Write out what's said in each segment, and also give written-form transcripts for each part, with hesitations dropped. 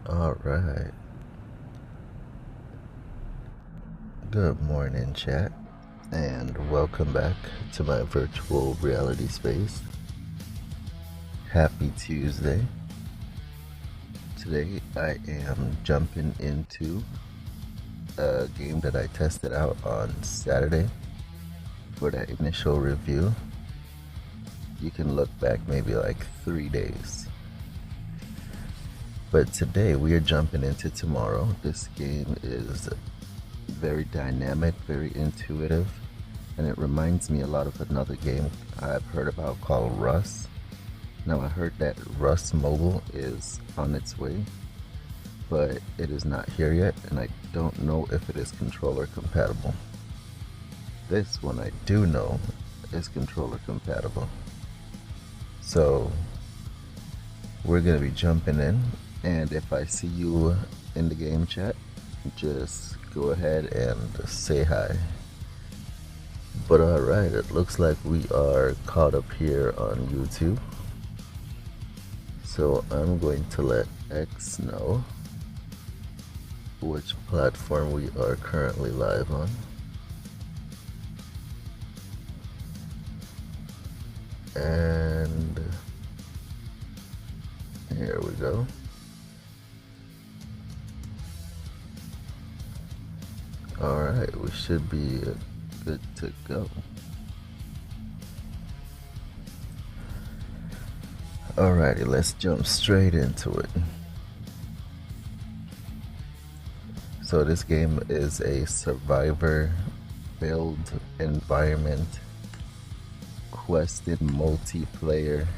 All right. Good morning, chat, and welcome back to my virtual reality space. Happy Tuesday. Today I am jumping into a game that I tested out on Saturday for that initial review. You can look back maybe like 3 days. But today we are jumping into tomorrow. This game is very dynamic, very intuitive, and it reminds me a lot of another game I've heard about called Rust. Now I heard that Rust Mobile is on its way, but it is not here yet, and I don't know if it is controller compatible. This one I do know is controller compatible. So we're gonna be jumping in, and if I see you in the game chat, just go ahead and say hi. But alright, it looks like we are caught up here on YouTube. So I'm going to let X know which platform we are currently live on. And here we go. Alright, we should be good to go. Alrighty, let's jump straight into it. So this game is a survivor build environment quested multiplayer.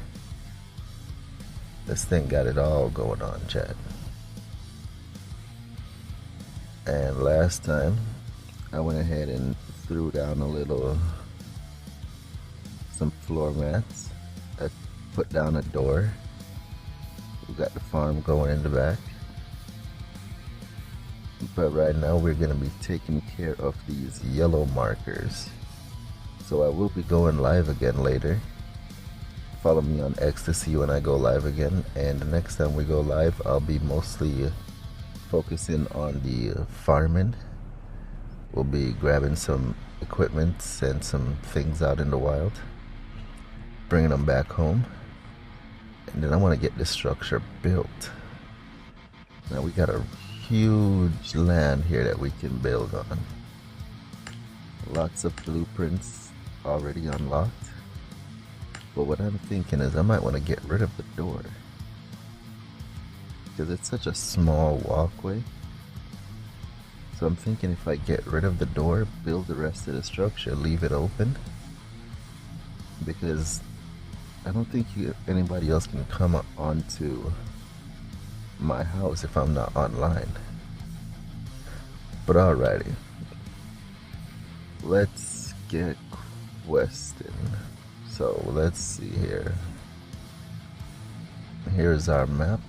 This thing got it all going on, chat. And last time I went ahead and threw down some floor mats. I put down a door. We got the farm going in the back. But right now we're gonna be taking care of these yellow markers. So I will be going live again later. Follow me on X to see when I go live again. And the next time we go live, I'll be mostly focusing on the farming. We'll be grabbing some equipment and some things out in the wild, bringing them back home, and then I want to get this structure built. Now we got a huge land here that we can build on. Lots of blueprints already unlocked. But what I'm thinking is I might want to get rid of the door, because it's such a small walkway. So I'm thinking if I get rid of the door, build the rest of the structure, leave it open, because I don't think anybody else can come onto my house if I'm not online. But alrighty, let's get questing. So let's see here. Here's our map.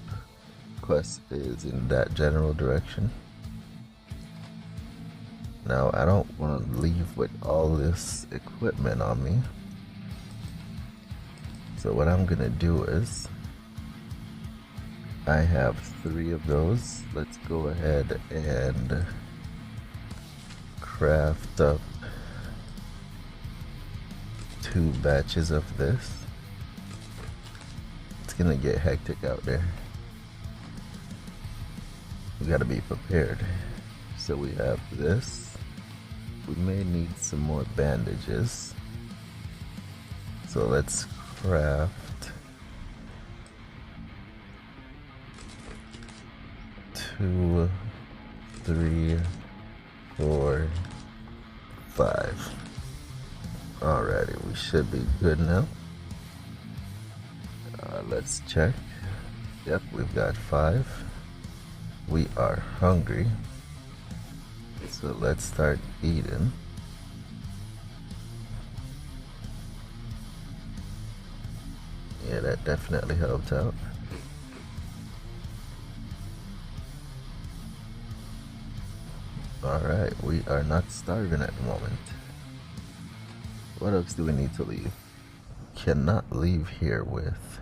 Quest is in that general direction. Now I don't want to leave with all this equipment on me. So what I'm gonna do is, I have 3 of those. Let's go ahead and craft up 2 batches of this. It's gonna get hectic out there. We gotta be prepared. So we have this. We may need some more bandages. So let's craft 2, 3, 4, 5. Alrighty, we should be good now. Let's check. Yep, we've got 5. We are hungry. So let's start eating. Yeah, that definitely helped out. Alright, we are not starving at the moment. What else do we need to leave? Cannot leave here with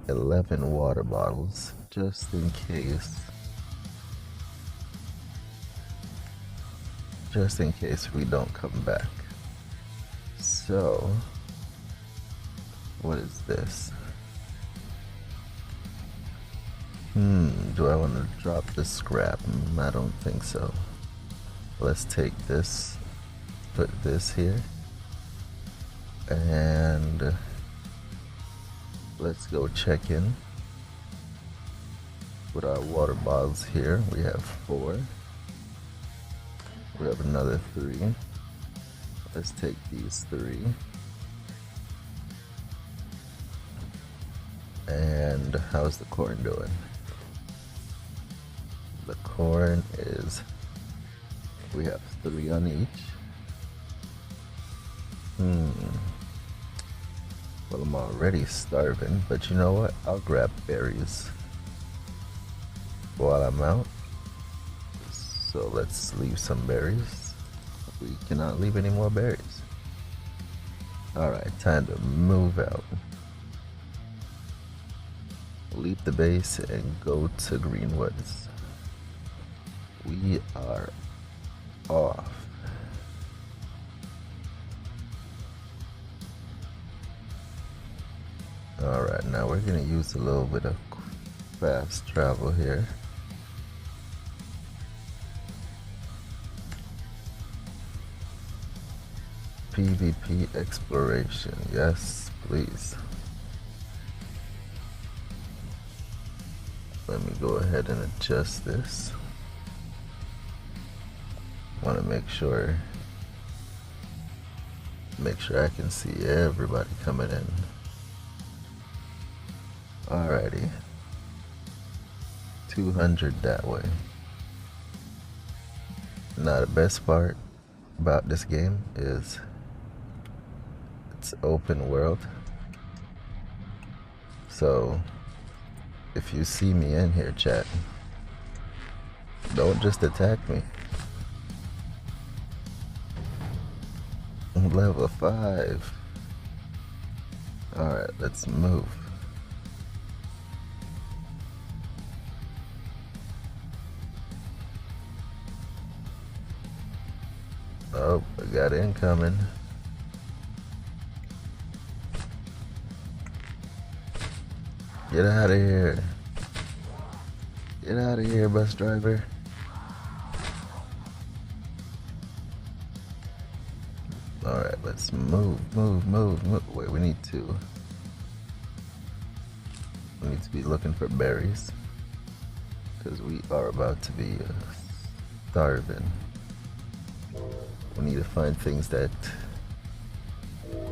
11 water bottles just in case. Just in case we don't come back. So, what is this? Do I want to drop the scrap? I don't think so. Let's take this, put this here, and let's go check in with our water bottles here. We have 4. We have another 3. Let's take these 3. And how's the corn doing? The corn is, we have 3 on each. Well, I'm already starving, but you know what? I'll grab berries while I'm out. So let's leave some berries. We cannot leave any more berries. Alright, time to move out. Leave the base and go to Greenwoods. We are off. Alright, now we're gonna use a little bit of fast travel here. PvP exploration, yes, please. Let me go ahead and adjust this. Want to make sure I can see everybody coming in. Alrighty, 200 that way. Now the best part about this game is it's open world. So if you see me in here, chat, don't just attack me. I'm level 5. Alright, let's move. Oh, I got incoming. Get out of here. Get out of here, bus driver. Alright, let's move. Wait, we need to be looking for berries, because we are about to be starving. We need to find things that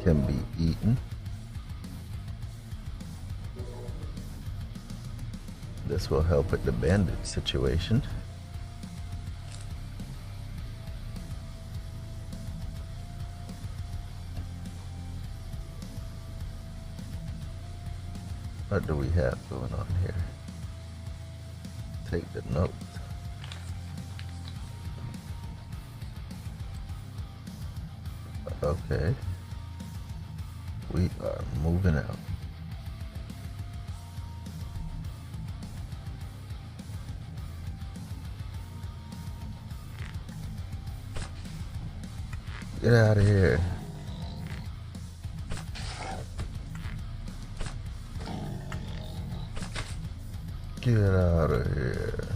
can be eaten. This will help with the bandit situation. What do we have going on here? Take the note. Okay. We are moving out. Get out of here. Get out of here.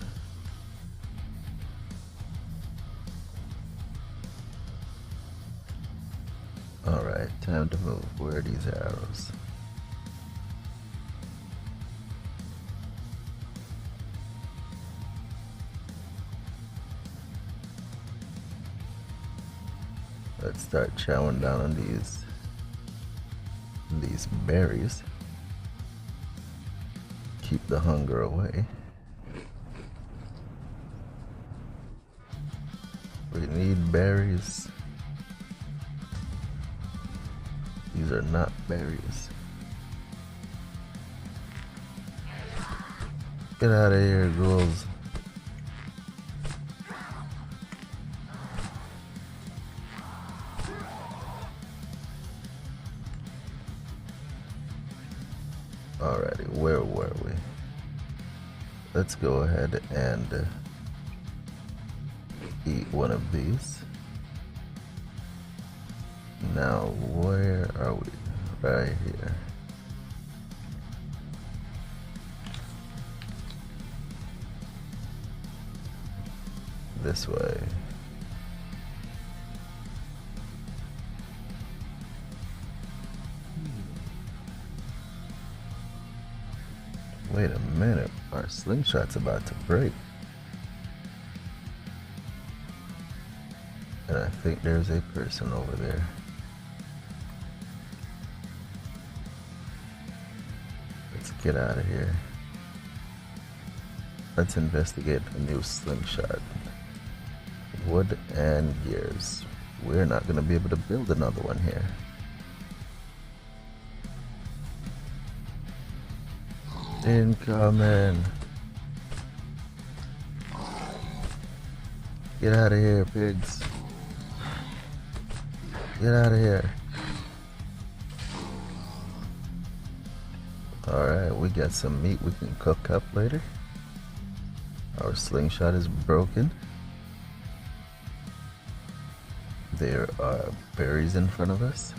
Alright, time to move. Where are these arrows? Let's start chowing down on these berries. Keep the hunger away. We need berries. These are not berries. Get out of here, ghouls. Alrighty, where let's go ahead and eat one of these. Now, where are we? Right here. This way. Wait a minute, our slingshot's about to break. And I think there's a person over there. Let's get out of here. Let's investigate a new slingshot. Wood and gears. We're not going to be able to build another one here. Incoming. Get out of here, pigs. Get out of here. Alright, we got some meat we can cook up later. Our slingshot is broken. There are berries in front of us.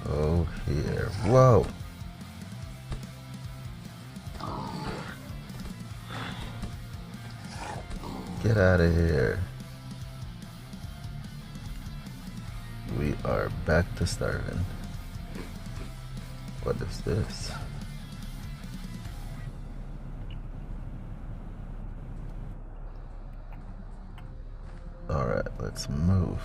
Go here. Whoa! Get out of here. We are back to starving. What is this? Alright, let's move.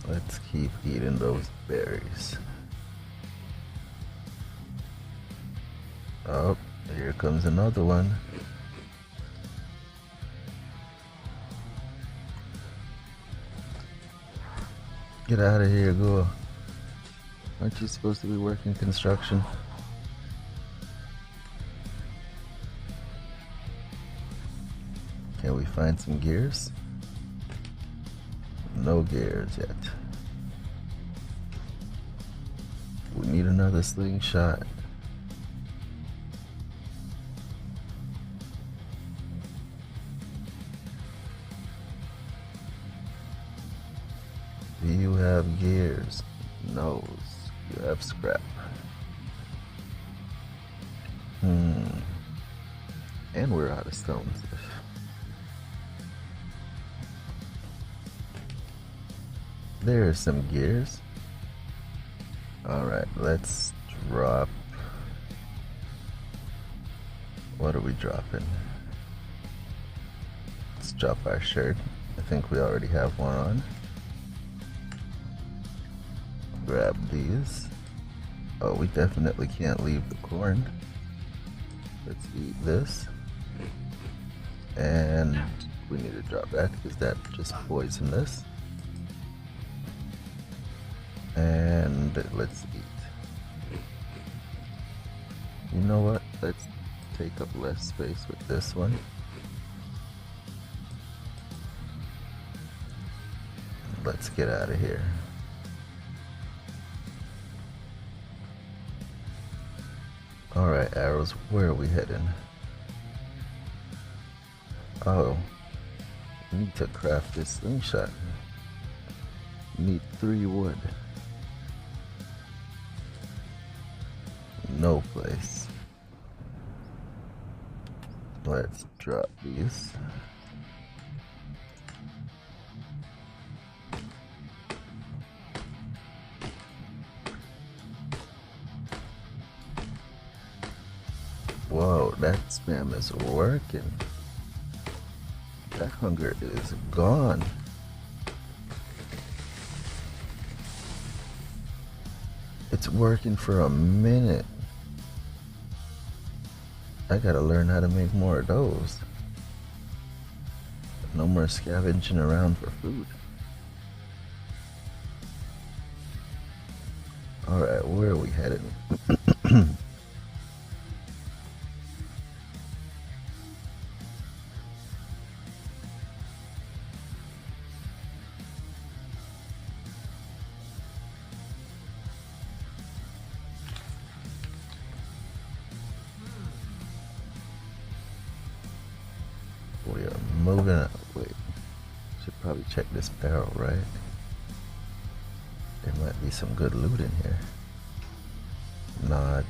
Let's keep eating those berries. Oh, here comes another one. Get out of here, go. Aren't you supposed to be working construction? Can we find some gears? No gears yet. We need another slingshot. Do you have gears? No, you have scrap. And we're out of stones. There are some gears. Alright, let's drop. What are we dropping? Let's drop our shirt. I think we already have one on. Grab these. Oh, we definitely can't leave the corn. Let's eat this. And we need to drop that because that just poisoned us. And let's eat. You know what? Let's take up less space with this one. Let's get out of here. Alright, arrows, where are we heading? Oh, we need to craft this slingshot. We need 3 wood. No place. Let's drop these. Whoa, that spam is working. That hunger is gone. It's working for a minute. I gotta learn how to make more of those. No more scavenging around for food. Alright, where are we headed? moving up. Wait, should probably check this barrel, right? There might be some good loot in here. Not.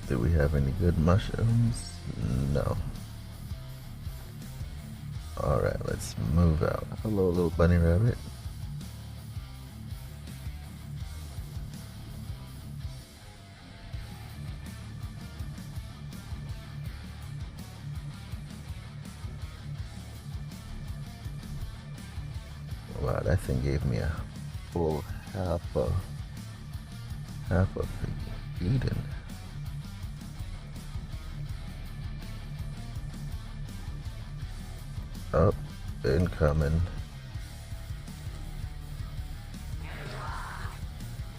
Do we have any good mushrooms? No. Alright, let's move out. Hello, little bunny rabbit. Wow, that thing gave me a full half of Eden. Up, incoming.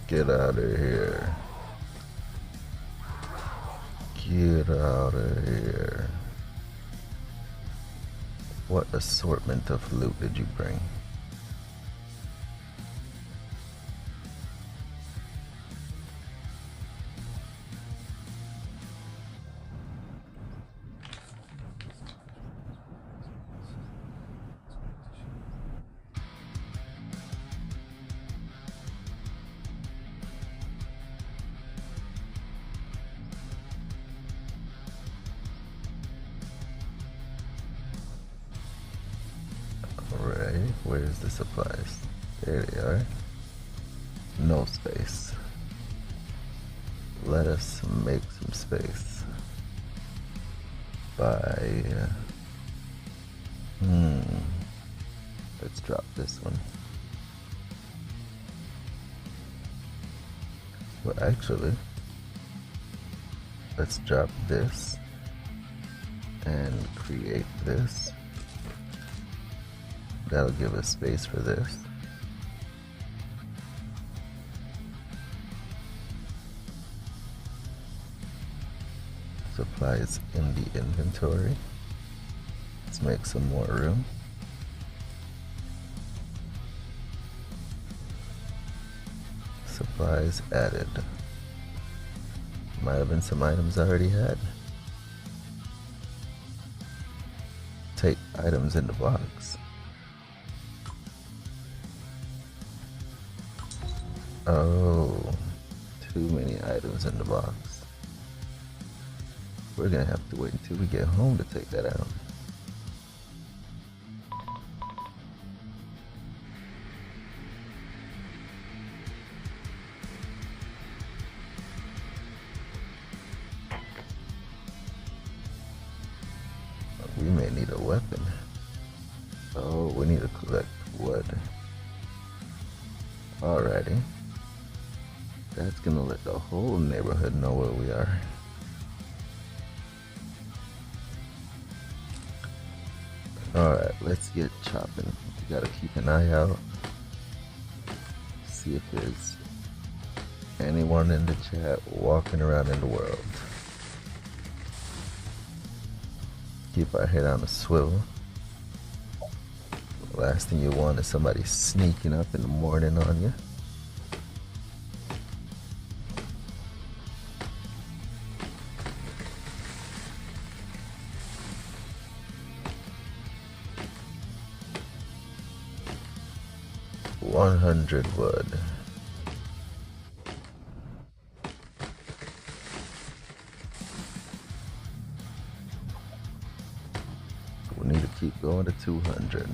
Get out of here. Get out of here. What assortment of loot did you bring? Alright, where's the supplies? There they are. No space. Let us make some space. By... Let's drop this one. Well, actually, let's drop this and create this. That'll give us space for this. Supplies in the inventory. Let's make some more room. Supplies added. Might have been some items I already had. Take items in the box. Oh, too many items in the box. We're gonna have to wait until we get home to take that out. We may need a weapon. Oh, we need to collect wood. Alrighty. That's gonna let the whole neighborhood know where we are. Alright, let's get chopping. We gotta keep an eye out. See if there's anyone in the chat walking around in the world. Keep our head on a swivel. The last thing you want is somebody sneaking up in the morning on you. Wood. We need to keep going to 200.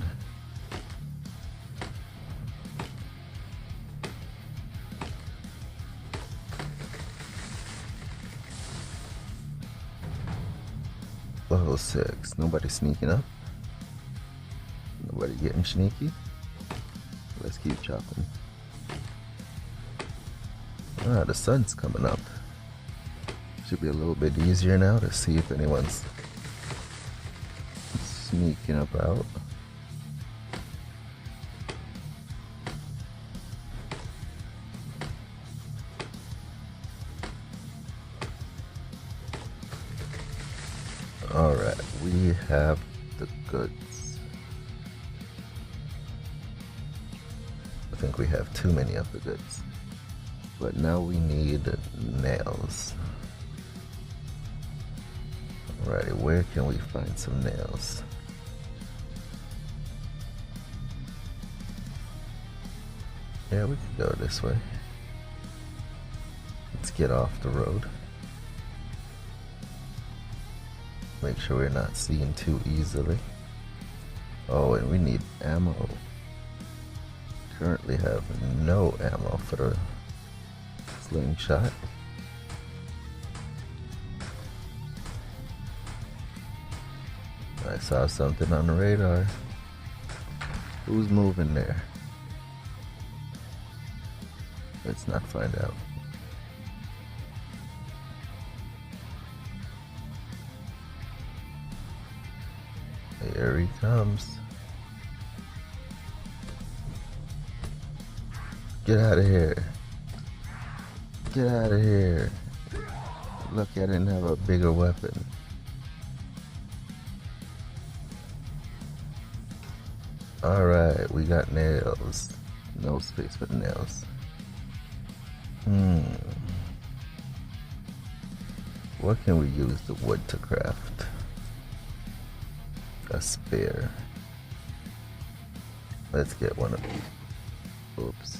Level 6. Nobody sneaking up. Nobody getting sneaky. Let's keep chopping. Ah, the sun's coming up. Should be a little bit easier now to see if anyone's sneaking about. Alright, we have the goods. I think we have too many of the goods. But now we need nails. Alrighty, where can we find some nails? Yeah, we can go this way. Let's get off the road. Make sure we're not seen too easily. Oh, and we need ammo. Currently have no ammo for the slingshot. I saw something on the radar. Who's moving there? Let's not find out. Here he comes. Get out of here. Get out of here. Lucky I didn't have a bigger weapon. Alright, we got nails. No space for nails. What can we use the wood to craft? A spear. Let's get one of these. Oops.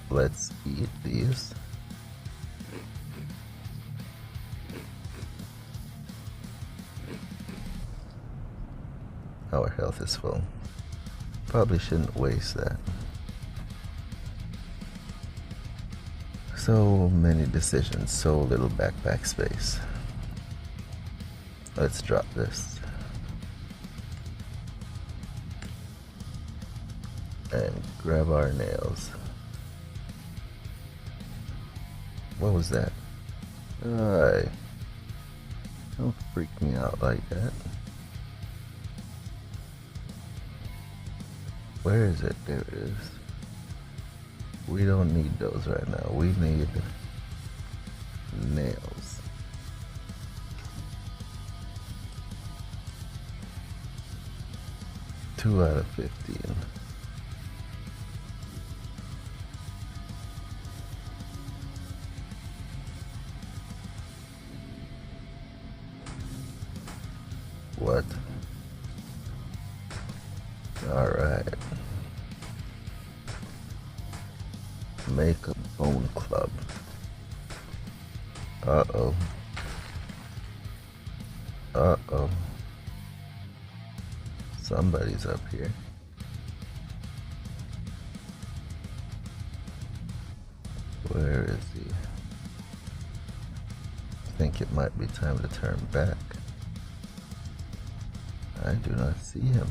Let's eat these. Our health is full. Probably shouldn't waste that. So many decisions, so little backpack space. Let's drop this. And grab our nails. What was that? Don't freak me out like that. Where is it? There it is. We don't need those right now. We need nails. Two out of 15. What? Alright. Make a bone club. Uh-oh. Uh-oh. Somebody's up here. Where is he? I think it might be time to turn back. I do not see him.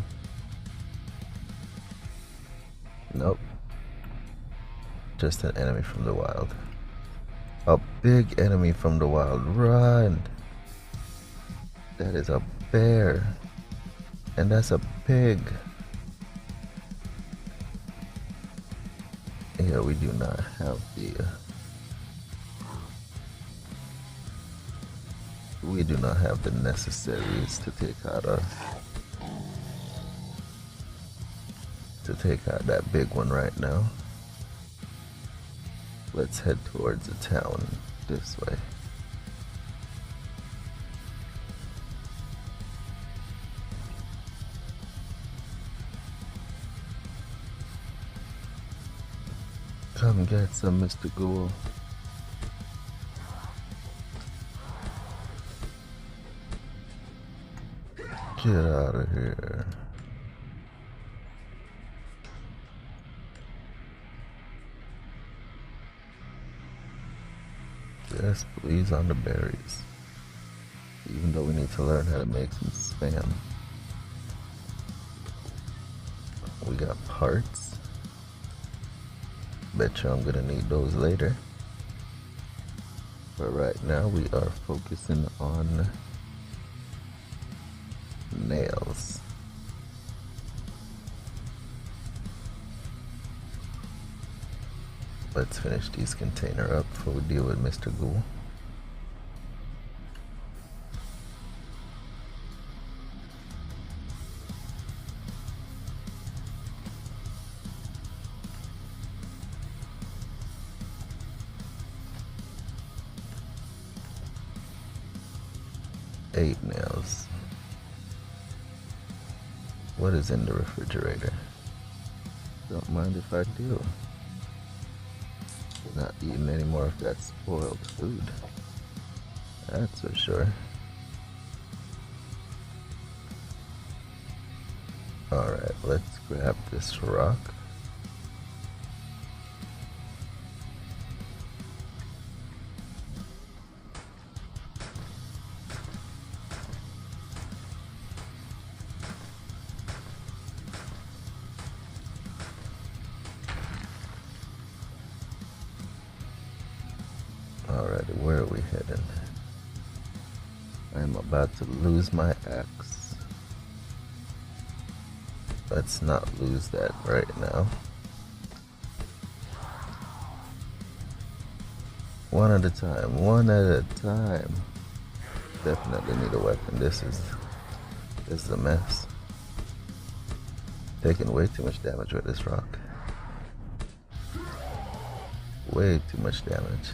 Nope. Just an enemy from the wild. A big enemy from the wild. Run! That is a bear. And that's a pig. Yeah, we do not have the... we do not have the necessaries to take out that big one right now. Let's head towards the town this way. Come get some, Mr. Ghoul. Get out of here. Yes, please, on the berries. Even though we need to learn how to make some spam. We got parts. Bet you I'm gonna need those later. But right now we are focusing on nails. Let's finish these container up before we deal with Mr. Ghoul. 8 nails. What is in the refrigerator? Don't mind if I do. Not eating any more of that spoiled food. That's for sure. Alright, let's grab this rock. Alrighty, where are we heading? I'm about to lose my axe. Let's not lose that right now. One at a time, one at a time. Definitely need a weapon. This is a mess. Taking way too much damage with this rock. Way too much damage.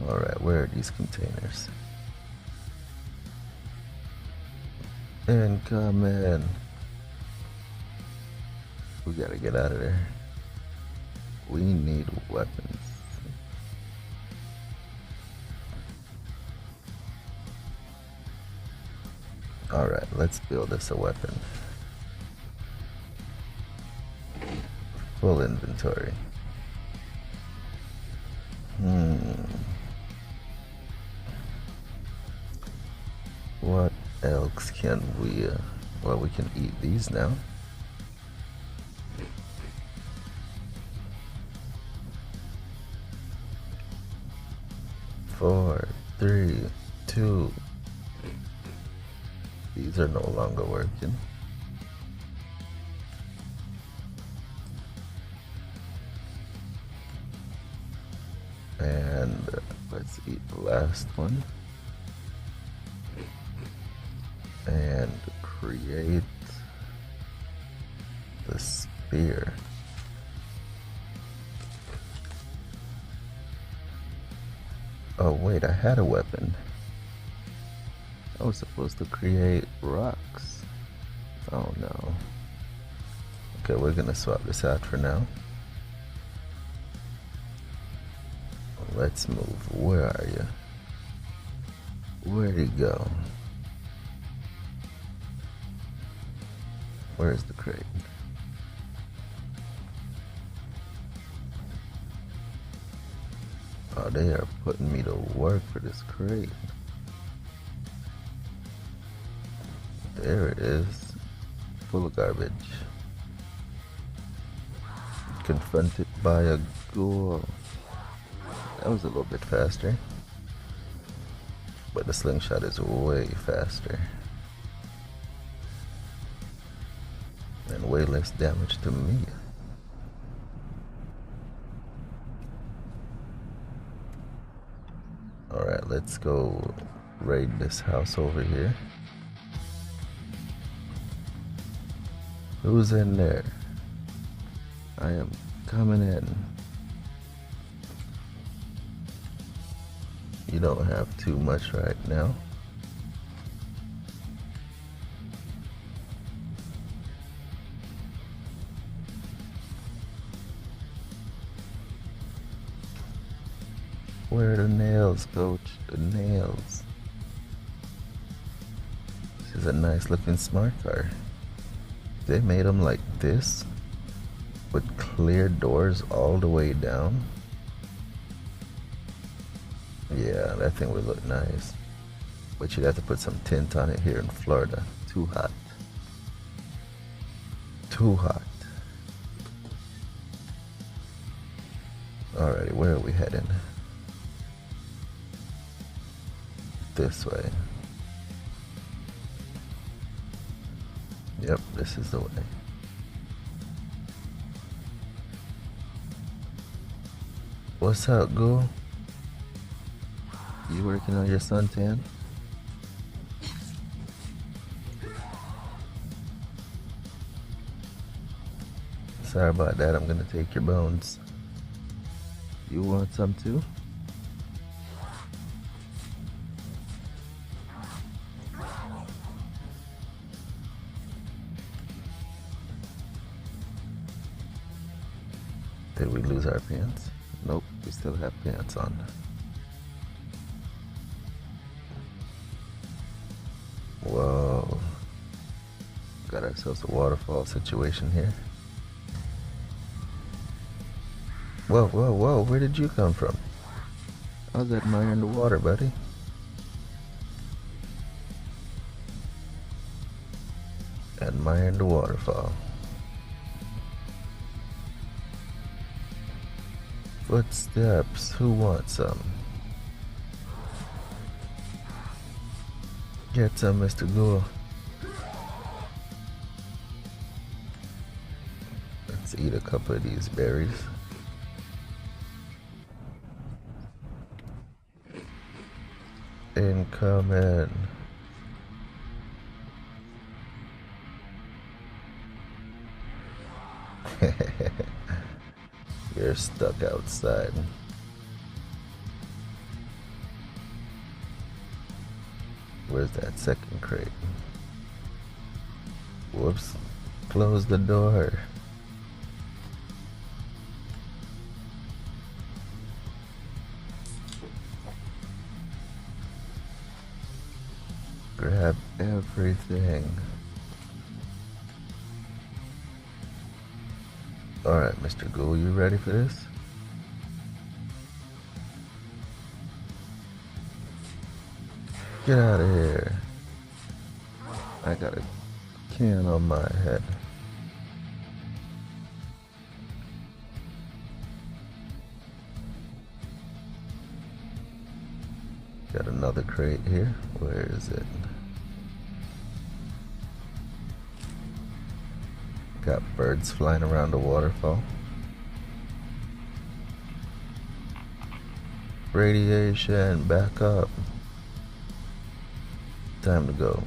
Alright, where are these containers? Incoming! We gotta get out of there. We need weapons. Alright, let's build us a weapon. Full inventory. What else can we, well, we can eat these now. Four, three, two. These are no longer working. And let's eat the last one. And create the spear. Oh wait, I had a weapon. I was supposed to create rocks. Oh no. Okay, we're gonna swap this out for now. Let's move. Where are you? Where'd he go? Where's the crate? Oh, they are putting me to work for this crate. There it is. Full of garbage. Confronted by a ghoul. That was a little bit faster. But the slingshot is way faster. And way less damage to me. Alright, let's go raid this house over here. Who's in there? I am coming in. You don't have too much right now. Where are the nails, coach? The nails. This is a nice looking smart car. They made them like this, with clear doors all the way down. Yeah, that thing would look nice. But you'd have to put some tint on it here in Florida. Too hot. Too hot. Alrighty, where are we heading? This way. Yep, this is the way. What's up, Ghoul? You working on your suntan? Sorry about that, I'm gonna take your bones. You want some too? Did we lose our pants? Nope, we still have pants on. Whoa. Got ourselves a waterfall situation here. Whoa, whoa, whoa, where did you come from? I was admiring the water, buddy. Admiring the waterfall. Footsteps, who wants some? Get some, Mr. Ghoul. Let's eat a couple of these berries. Incoming. You're stuck outside. Where's that second crate? Whoops. Close the door. Grab everything. Alright, Mr. Ghoul, you ready for this? Get out of here. I got a can on my head. Got another crate here. Where is it? Got birds flying around the waterfall. Radiation, back up. Time to go.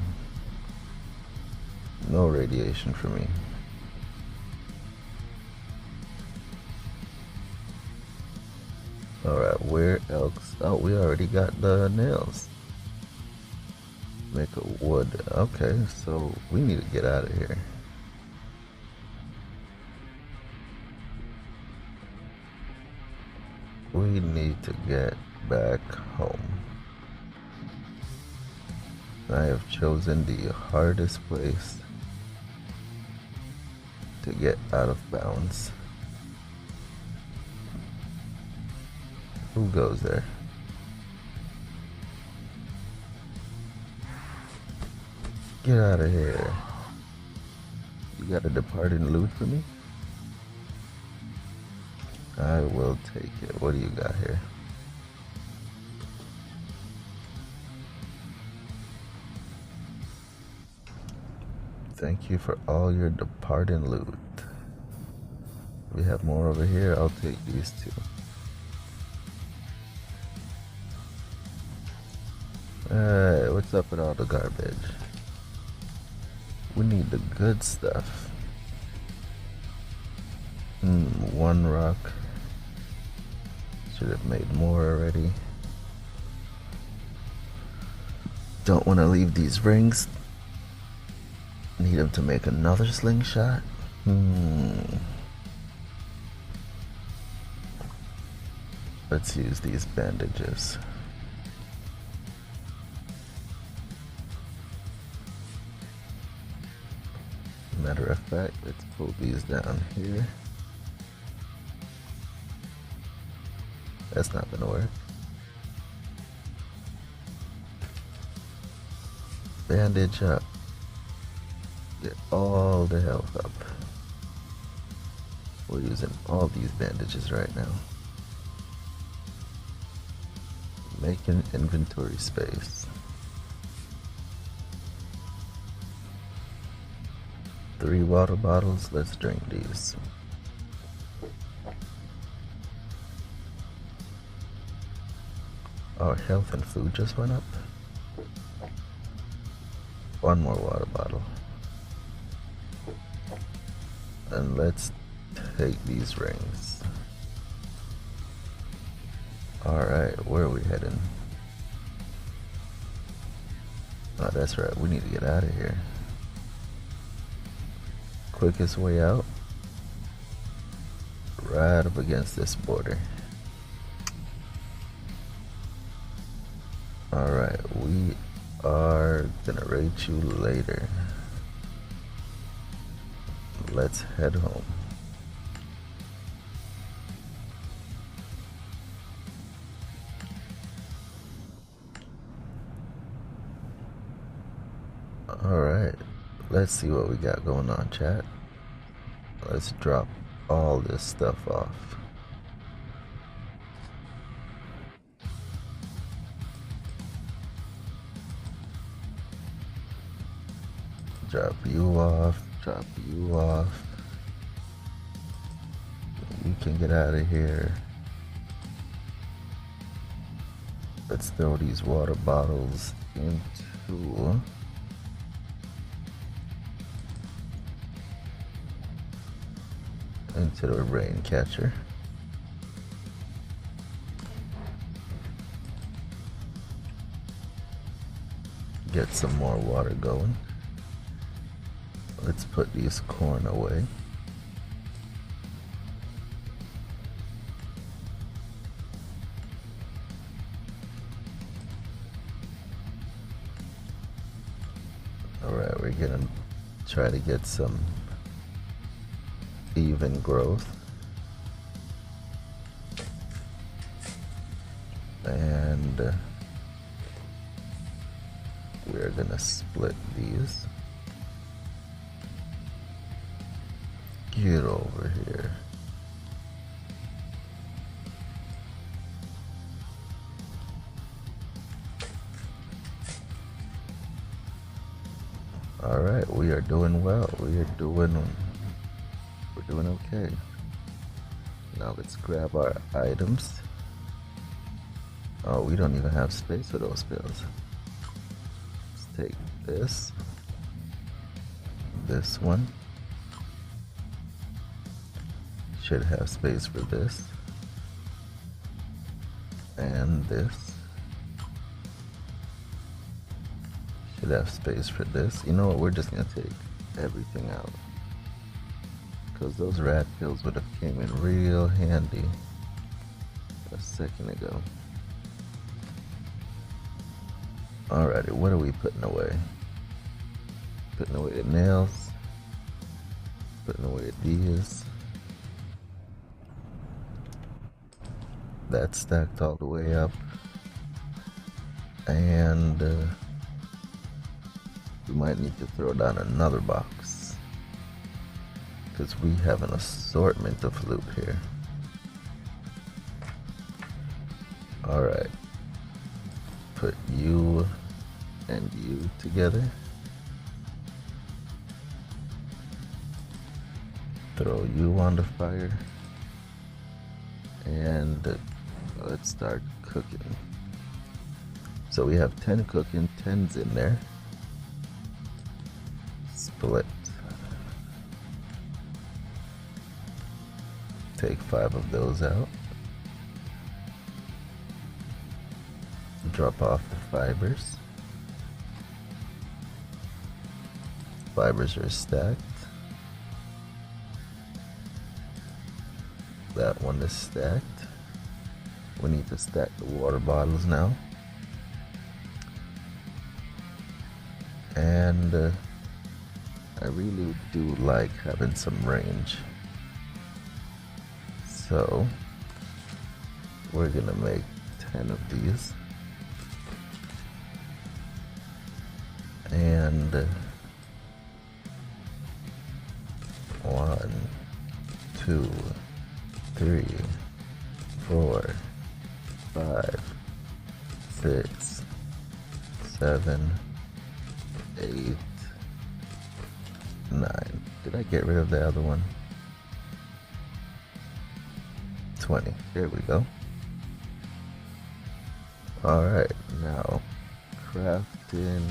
No radiation for me. Alright, where else? Oh, we already got the nails. Make a wood. Okay, so we need to get out of here. We need to get back home. I have chosen the hardest place to get out of bounds. Who goes there? Get out of here. You got a departing loot for me? I will take it. What do you got here? Thank you for all your departing loot. We have more over here. I'll take these two. Alright, what's up with all the garbage? We need the good stuff. One rock. Should have made more already. Don't want to leave these rings. Need them to make another slingshot. Let's use these bandages. Matter of fact, let's pull these down here. That's not gonna work. Bandage up. Get all the health up. We're using all these bandages right now. Making inventory space. 3 water bottles, let's drink these. Our health and food just went up. 1 more water bottle. And let's take these rings. Alright, where are we heading? Oh, that's right, we need to get out of here. Quickest way out? Right up against this border. Alright, we are gonna rate you later. Let's head home. Alright, let's see what we got going on, chat. Let's drop all this stuff off. Drop you off, drop you off. You can get out of here. Let's throw these water bottles into the rain catcher. Get some more water going. Let's put these corn away. Alright, we're gonna try to get some even growth. And we're gonna split these. Get over here. Alright, we are doing well. We're doing okay. Now let's grab our items. Oh, we don't even have space for those pills. Let's take this one. Should have space for this. And this. Should have space for this. You know what, we're just gonna take everything out. Because those rat pills would have came in real handy a second ago. Alrighty, what are we putting away? Putting away the nails. Putting away these. That's stacked all the way up. And we might need to throw down another box. Because we have an assortment of loot here. Alright. Put you and you together. Throw you on the fire. And let's start cooking. So we have 10 cooking, 10's in there. Split. Take 5 of those out. Drop off the fibers. Fibers are stacked. That one is stacked. We need to stack the water bottles now. And I really do like having some range. So we're gonna make 10 of these. And 1, 2, 3, 4, 5, 6, 7, 8, 9. Did I get rid of the other one? 20. There we go. Alright, now crafting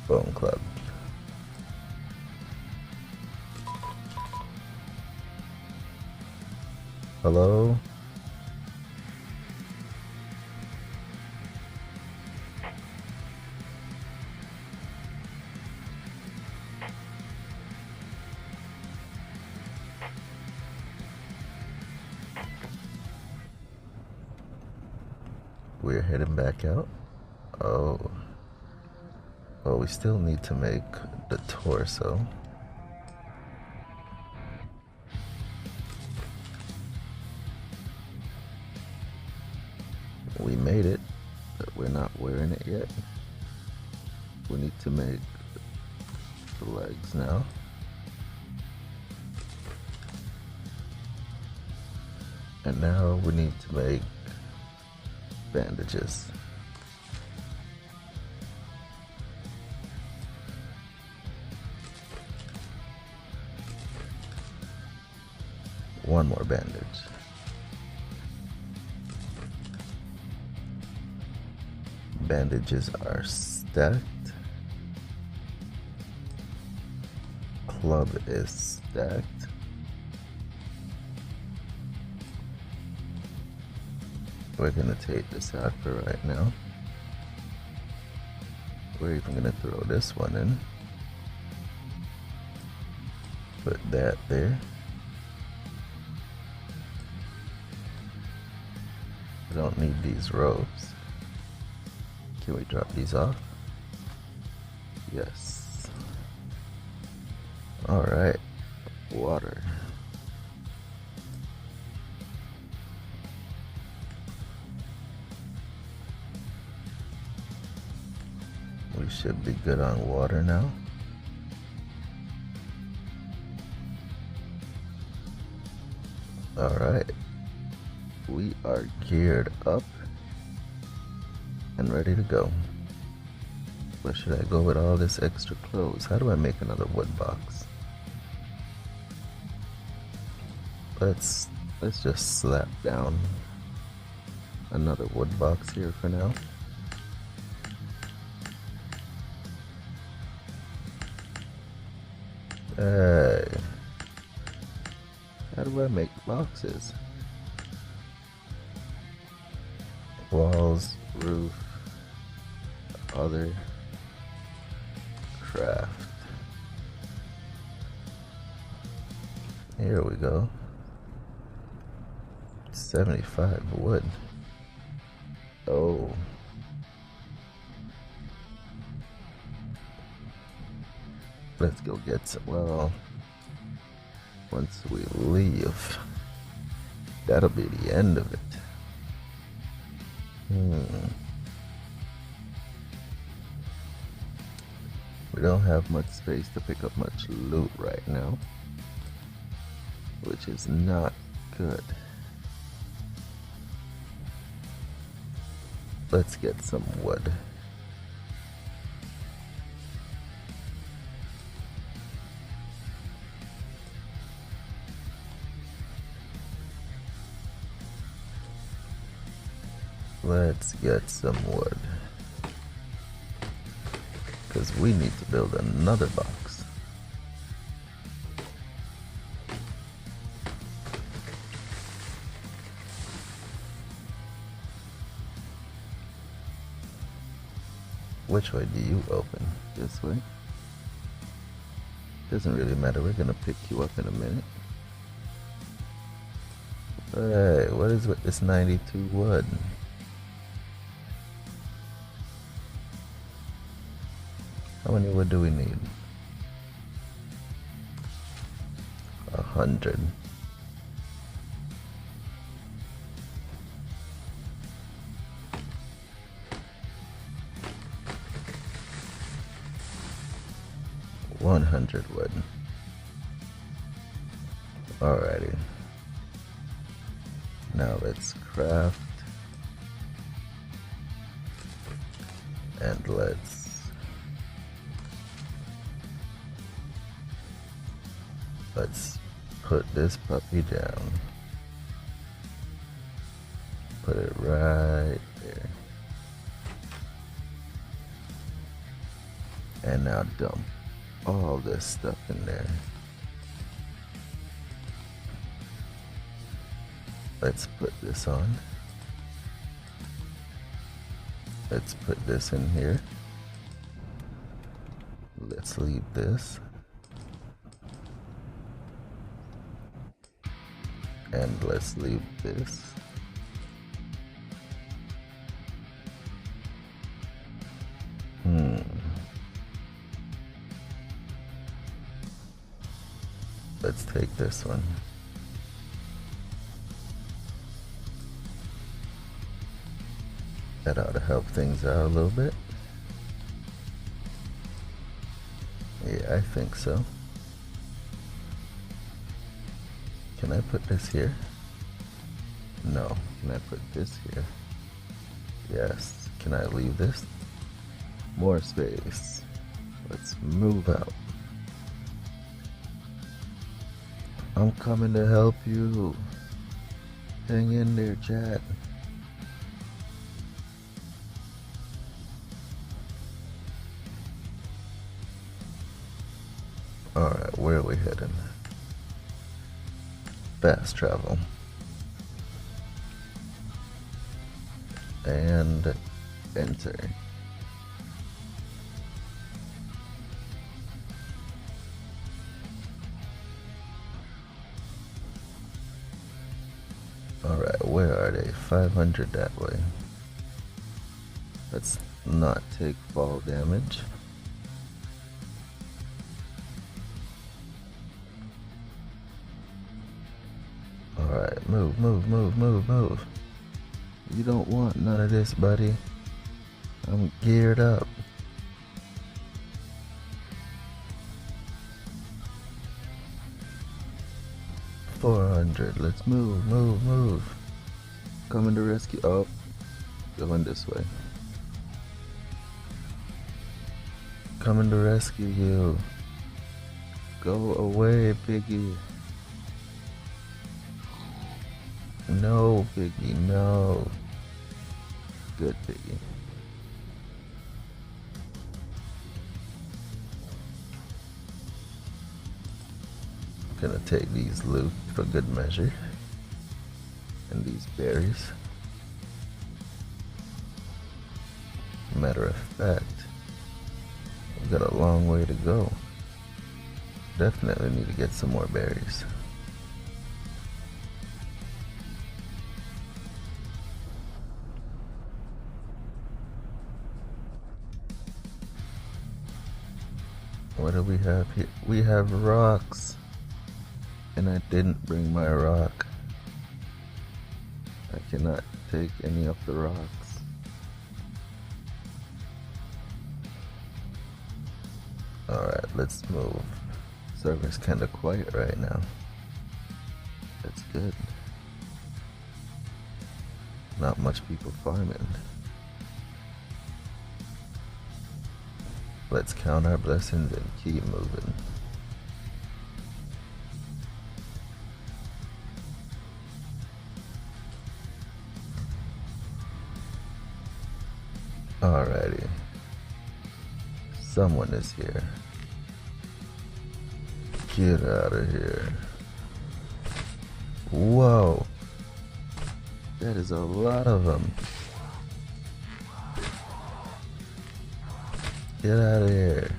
bone club. Hello? we're heading back out. Oh. Well, we still need to make the torso. We made it, but we're not wearing it yet. We need to make the legs now. And now we need to make bandages. One more bandage. Bandages are stacked. Club is stacked. We're gonna take this out for right now. We're even gonna throw this one in. Put that there. I don't need these robes. Can we drop these off? Yes. Alright. Water. We should be good on water now. Alright. We are geared up and ready to go. Where should I go with all this extra clothes? How do I make another wood box? Let's just slap down another wood box here for now. Hey, how do I make boxes? Walls, roof, other, craft. Here we go. 75 wood. Oh. Let's go get some. Well, once we leave, that'll be the end of it. We don't have much space to pick up much loot right now, which is not good. Let's get some wood. Let's get some wood. Because we need to build another box. Which way do you open? This way? Doesn't really matter, we're gonna pick you up in a minute. Hey, what is with this 92 wood? How many wood do we need? 100. Wood. Alrighty. Now let's craft. And let's put this puppy down. Put it right there. And now dump all this stuff in there. Let's put this on. Let's put this in here. Let's leave this. And let's leave this. let's take this one. That ought to help things out a little bit. Yeah, I think so. Can I put this here? No. Can I put this here? Yes. Can I leave this? More space. Let's move out. I'm coming to help you. Hang in there, chat. Alright, where are we heading? Fast travel. And enter. Alright, where are they? 500 that way. Let's not take fall damage. Alright, move, move, move, move, move. You don't want none of this, buddy. I'm geared up. $400. Let's move, move, move. Coming to rescue. Oh, going this way. Coming to rescue you. Go away, piggy. No, piggy, no. Good piggy. Gonna take these loot for good measure. And these berries. Matter of fact, we've got a long way to go. Definitely need to get some more berries. What do we have here? We have rocks. And I didn't bring my rock. I cannot take any of the rocks. Alright, let's move. Server's kinda quiet right now. That's good. Not much people farming. Let's count our blessings and keep moving. Alrighty. Someone is here. Get out of here. Whoa. That is a lot of them. Get out of here.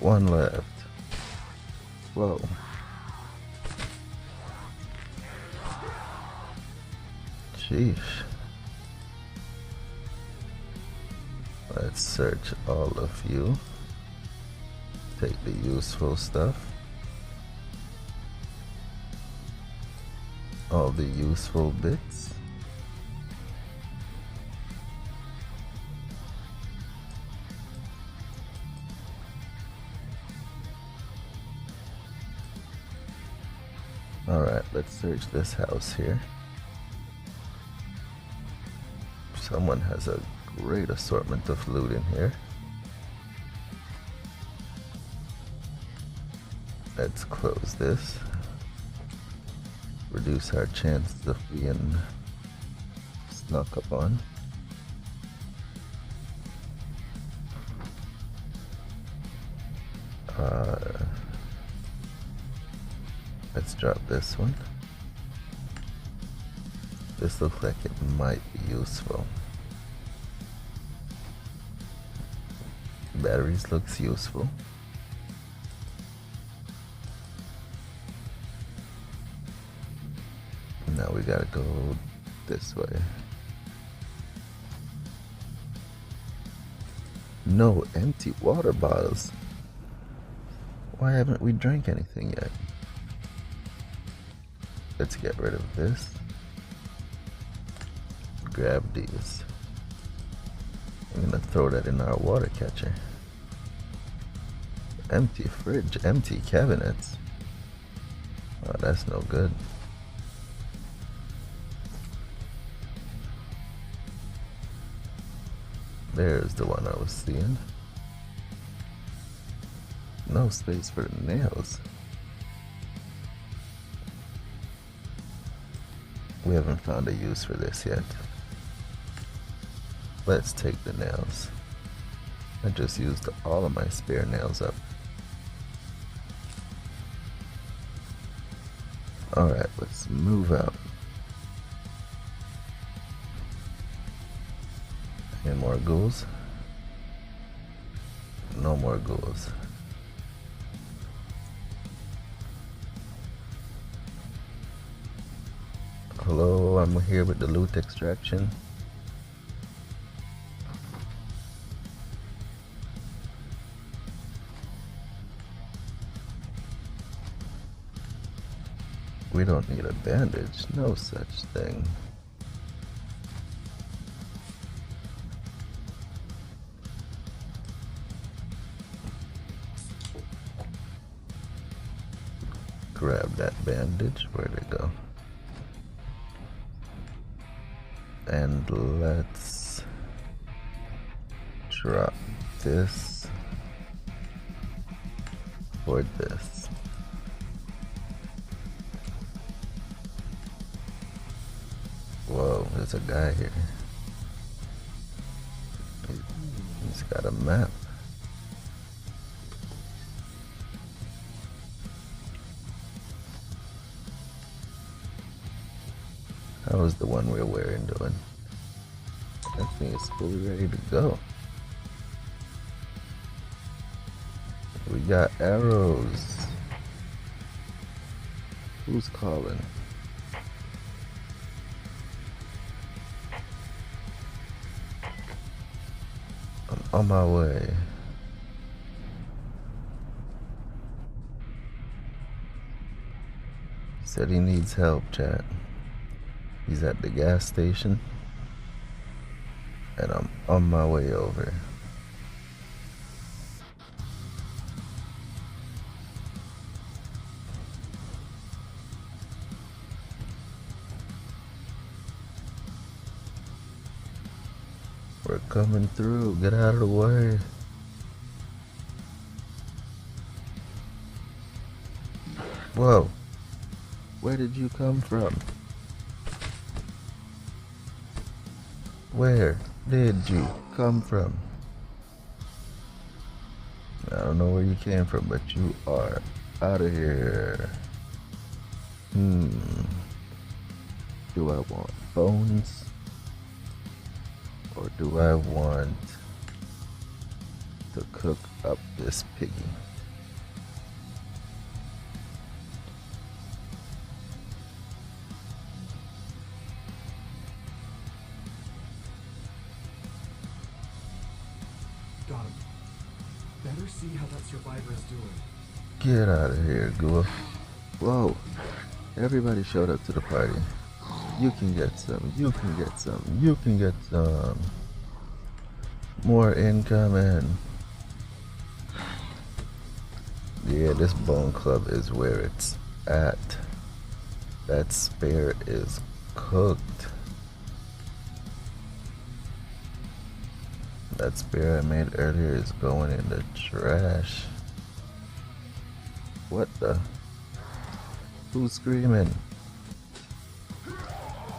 One left. Whoa. Sheesh. Let's search all of you. Take the useful stuff. All the useful bits. Alright, let's search this house here. Someone has a great assortment of loot in here. Let's close this. Reduce our chances of being snuck up on. Let's drop this one. This looks like it might be useful. Batteries looks useful. Now we gotta go this way. No empty water bottles. Why haven't we drank anything yet? Let's get rid of this. Grab these. I'm gonna throw that in our water catcher. Empty fridge, empty cabinets. Oh, that's no good. There's the one I was seeing. No space for the nails. We haven't found a use for this yet. Let's take the nails. I just used all of my spare nails up. Alright, let's move out. Any more ghouls? No more ghouls. Hello, I'm here with the loot extraction. We don't need a bandage, no such thing. Grab that bandage, where'd it go? And let's drop this for this. Whoa, there's a guy here. He's got a map. How is the one we're wearing doing? That thing is fully ready to go. We got arrows. Who's calling? I'm on my way. Said he needs help, chat. He's at the gas station, and I'm on my way over. We're coming through. Get out of the way. Whoa. Where did you come from? Where did you come from? I don't know where you came from, but you are out of here. Do I want bones? Or do I want to cook up this piggy? Got him. Better see how that survivor is doing. Get out of here, Ghoul. Whoa. Everybody showed up to the party. You can get some, you can get some, you can get some. More incoming. Yeah, this bone club is where it's at. That spare is cooked. That spare I made earlier is going in the trash. What the? Who's screaming?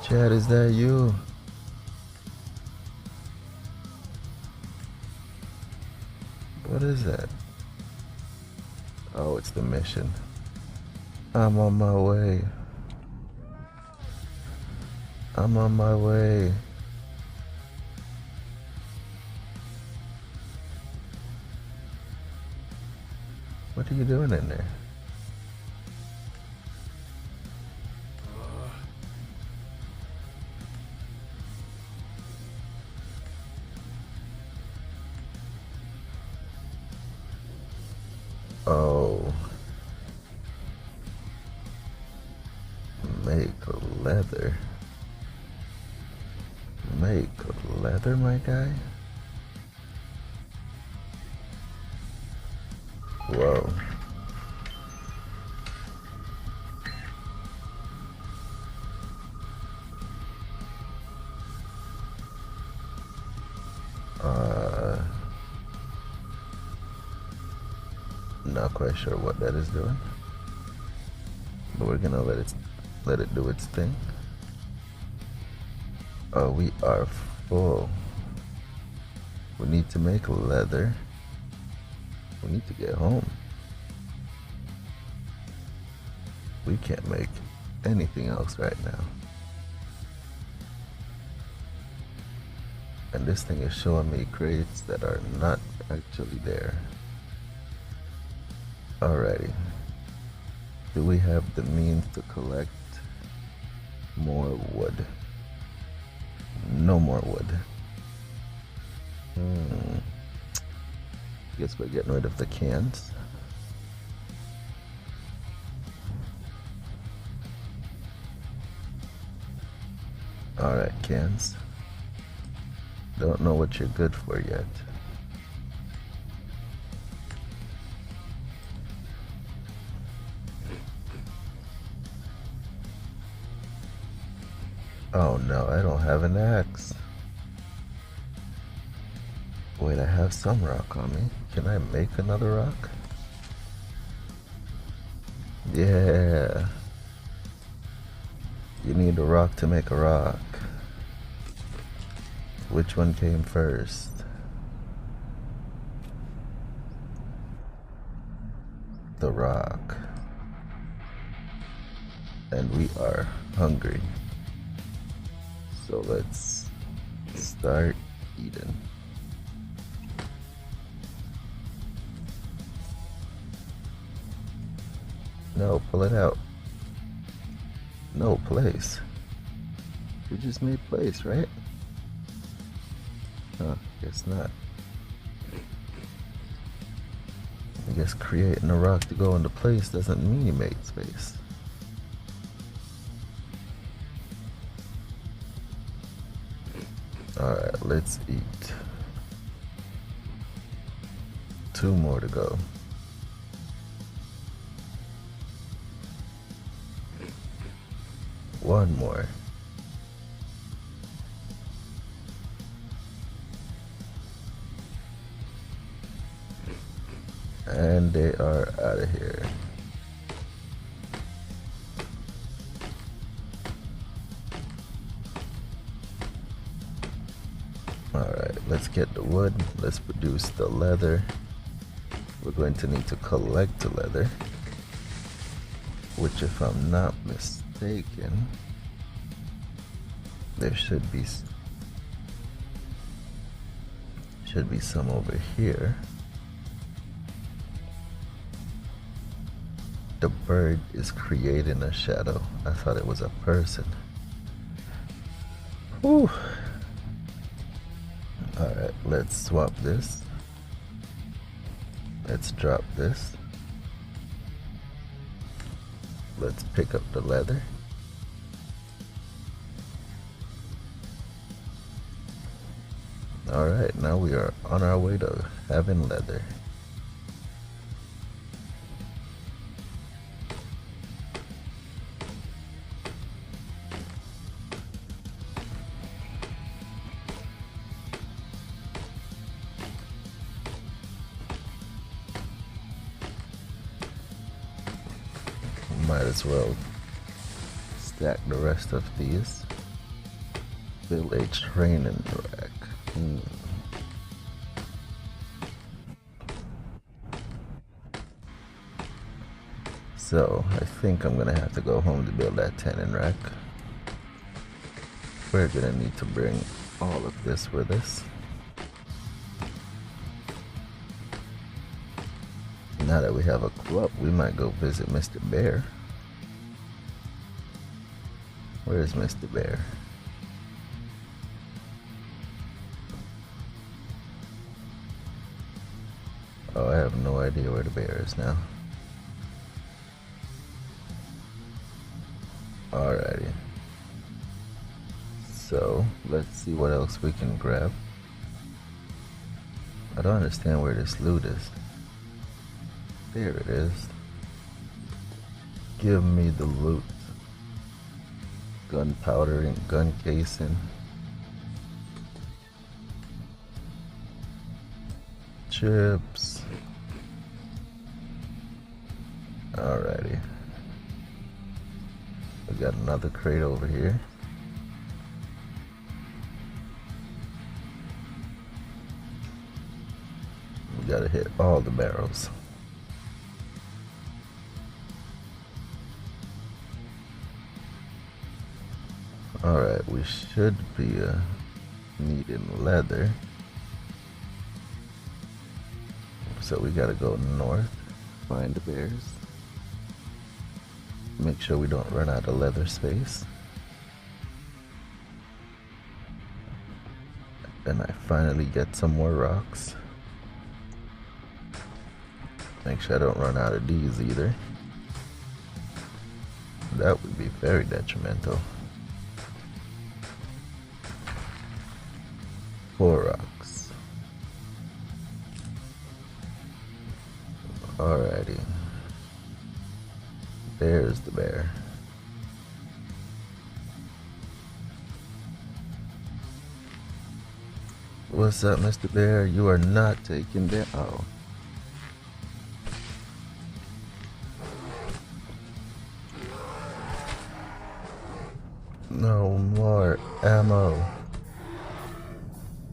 Chad, is that you? What is that? Oh, it's the mission. I'm on my way. I'm on my way. What are you doing in there? leather, my guy? Whoa. Not quite sure what that is doing, but we're gonna let it do its thing. Oh, we are full. We need to make leather. We need to get home. We can't make anything else right now. And this thing is showing me crates that are not actually there. Alrighty. Do we have the means to collect more wood? No more wood. Guess we're getting rid of the cans. Alright, cans. Don't know what you're good for yet. Oh no, I don't have an axe. Wait, I have some rock on me. Can I make another rock? Yeah. You need a rock to make a rock. Which one came first? The rock. And we are hungry. So let's start eating. No, pull it out. No, place. We just made place, right? Huh, guess not. I guess creating a rock to go into place doesn't mean you made space. Alright, let's eat. 2 more to go. One more. And they are out of here. Alright, let's get the wood. Let's produce the leather. We're going to need to collect the leather, which, if I'm not mistaken, there should be some over here. The bird is creating a shadow. I thought it was a person. Whew. Alright, let's swap this. Let's drop this. Let's pick up the leather. Alright, now we are on our way to having leather. Might as well stack the rest of these. Build a training rack. So I think I'm gonna have to go home to build that tanning rack. We're gonna need to bring all of this with us. Now that we have a club, we might go visit Mr. Bear. Where's Mr. Bear? Oh, I have no idea where the bear is now. Alrighty. So So let's see what else we can grab. I don't understand where this loot is. There it is. Give me the loot. Gunpowder and gun casing. Chips. Alrighty. We got another crate over here. We gotta hit all the barrels. Alright, we should be needing leather. So we gotta go north, find the bears. Make sure we don't run out of leather space. And I finally get some more rocks. Make sure I don't run out of these either. That would be very detrimental. 4 rocks. Alrighty. There's the bear. What's up, Mr. Bear? You are not taking down. Oh. No more ammo.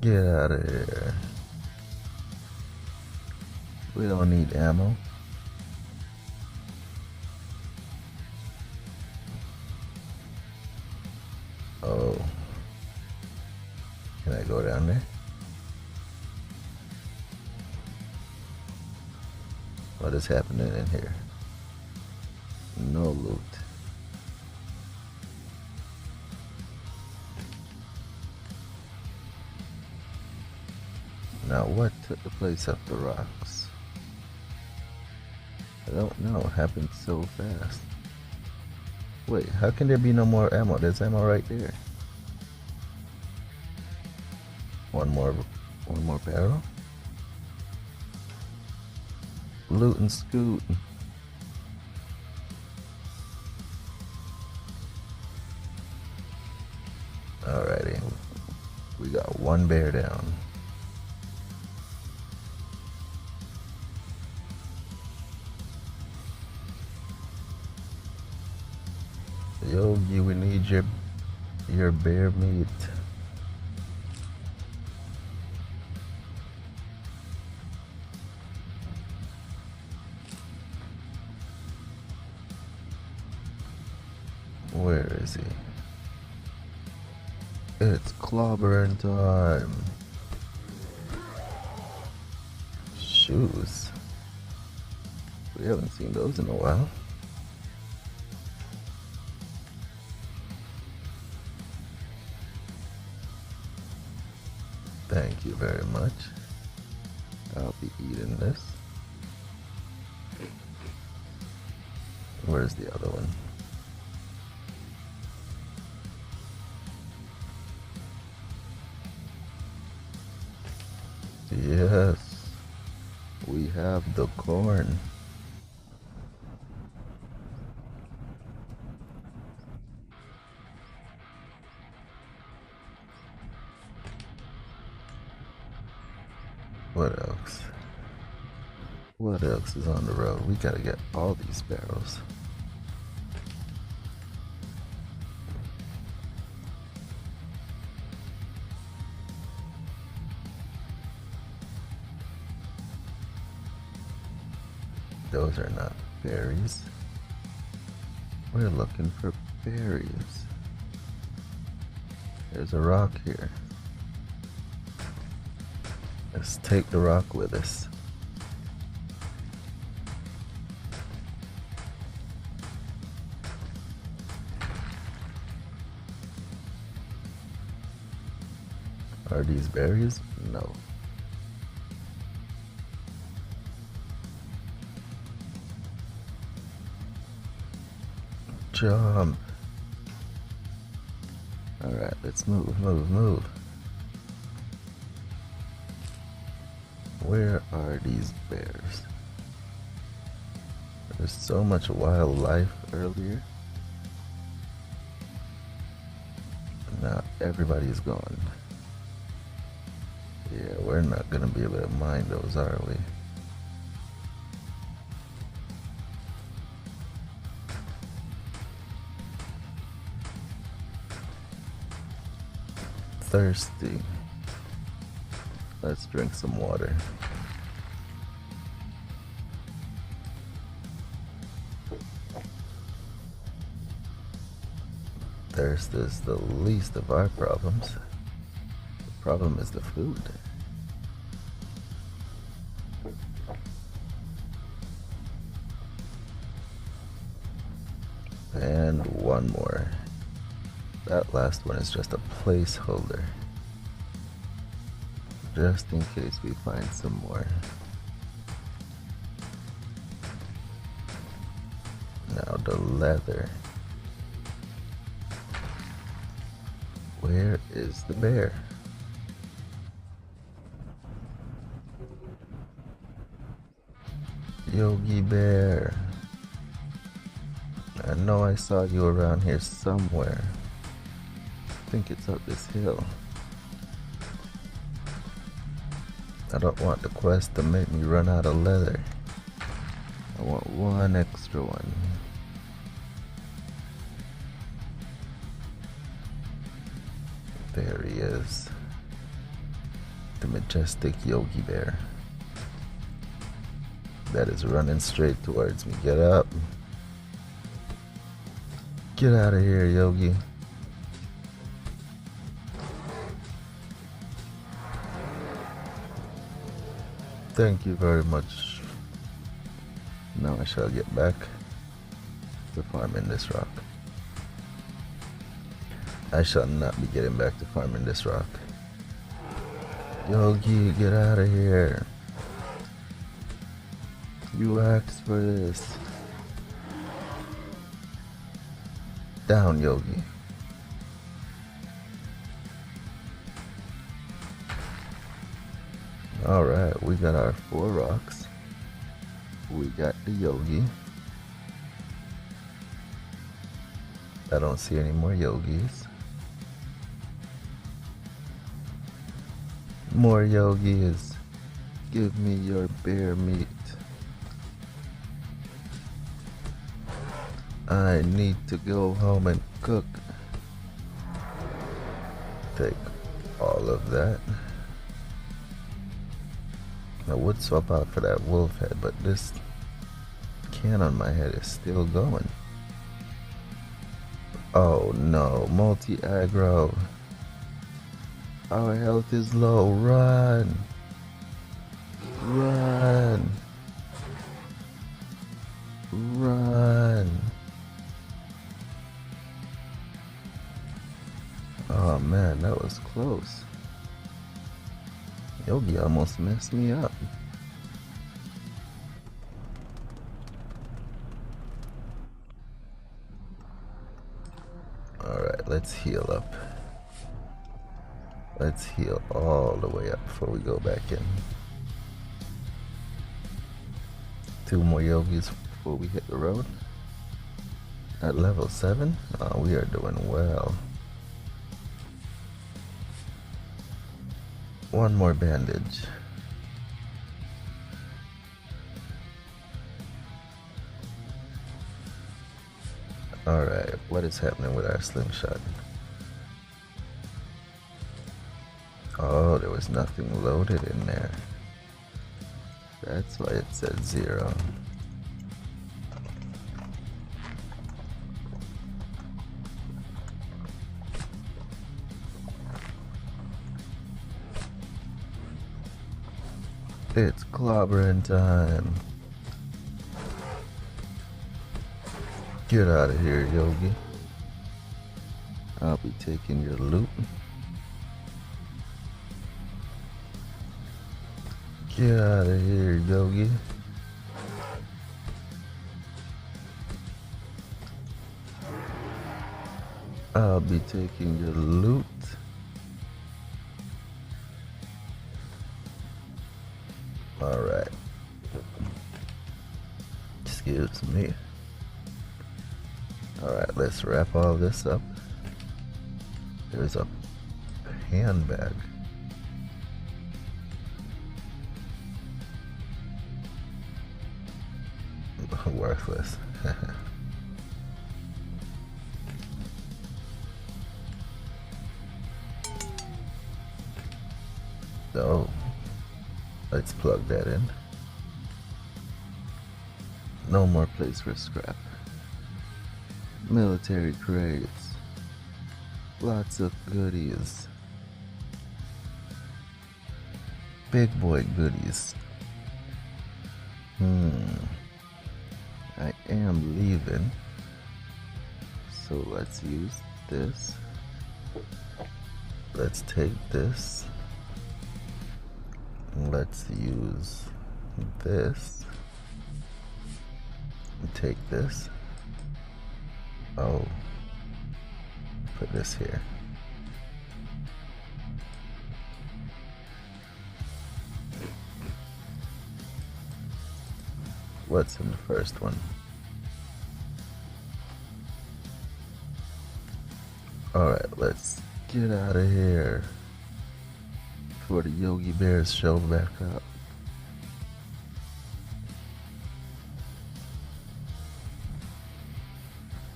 Get out of here. We don't need ammo. Oh. Can I go down there? What is happening in here? No loot. Now what took the place of the rocks? I don't know, it happened so fast. Wait, how can there be no more ammo? There's ammo right there. One more barrel. Loot and scoot. Alrighty, we got one bear down. Yogi, we need your bear meat. Where is he? It's clobbering time. Shoes. We haven't seen those in a while. Thank you very much. I'll be eating this. Where's the other one? Yes, we have the corn. What else? What else is on the road? We gotta get all these barrels. Those are not berries. We're looking for berries. There's a rock here. Let's take the rock with us. Are these berries? No. Jump. Alright, let's move. Where are these bears? There's so much wildlife earlier. Now everybody's gone. Yeah, we're not gonna be able to mine those, are we? Thirsty. Let's drink some water. Thirst is the least of our problems. The problem is the food. And one more. That last one is just a placeholder. Just in case we find some more. Now the leather. Where is the bear? Yogi Bear. I know I saw you around here somewhere. I think it's up this hill. I don't want the quest to make me run out of leather. I want one extra one. There he is. The majestic Yogi Bear. That is running straight towards me. Get up. Get out of here, Yogi. Thank you very much. Now I shall get back to farming this rock. I shall not be getting back to farming this rock. Yogi, get out of here. You asked for this. Down, Yogi. Alright, we got our 4 rocks. We got the Yogi. I don't see any more Yogis. More Yogis. Give me your bear meat. I need to go home and cook. Take all of that. I would swap out for that wolf head, but this can on my head is still going. Oh no, multi-aggro. Our health is low. Run. Run. Run. Oh man, that was close. Yogi almost messed me up. Alright, let's heal up. Let's heal all the way up before we go back in. 2 more Yogis before we hit the road. At level 7, oh, we are doing well. 1 more bandage. Alright, what is happening with our slingshot? Oh, there was nothing loaded in there. That's why it said 0. It's clobbering time. Get out of here, Yogi. I'll be taking your loot. Get out of here, Yogi. I'll be taking your loot. Alright. Excuse me. Alright, let's wrap all this up. There's a handbag. Worthless. Oh, let's plug that in. No more place for scrap. Military crates. Lots of goodies. Big boy goodies. I am leaving. So let's use this. Let's take this. Let's use this. Take this. Oh. Put this here. What's in the first one? Alright, let's get out of here before the Yogi Bears show back up.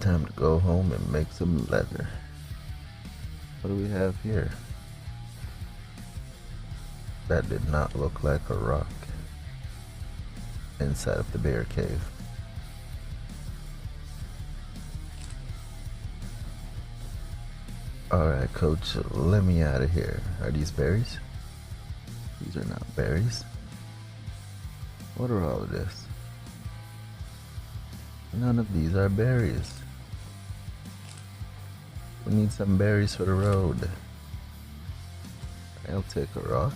Time to go home and make some leather. What do we have here? That did not look like a rock inside of the bear cave. Alright, coach, let me out of here. Are these berries? These are not berries. What are all of this? None of these are berries. We need some berries for the road. I'll take a rock.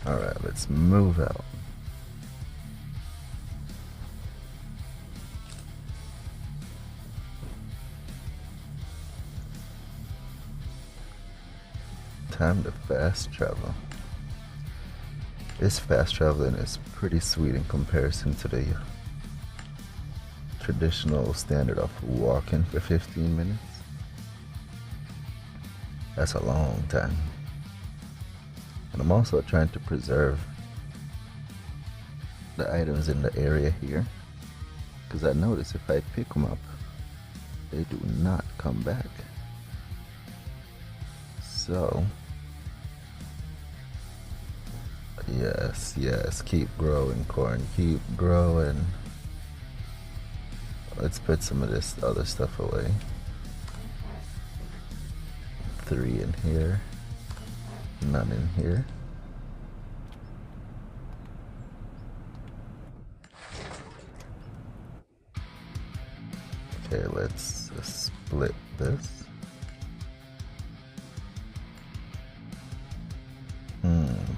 Alright, let's move out. Time to fast travel. This fast traveling is pretty sweet in comparison to the traditional standard of walking for 15 minutes. That's a long time. And I'm also trying to preserve the items in the area here, because I notice if I pick them up, they do not come back. So yes, keep growing, corn, keep growing. Let's put some of this other stuff away. 3 in here, none in here. Okay, let's split this.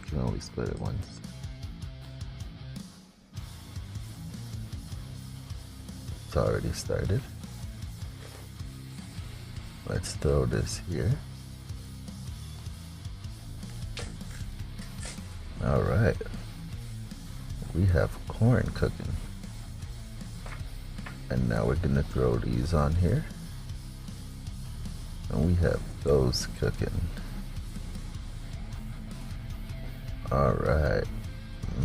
Can only split it once. It's already started. Let's throw this here. Alright. We have corn cooking. And now we're gonna throw these on here. And we have those cooking. Alright,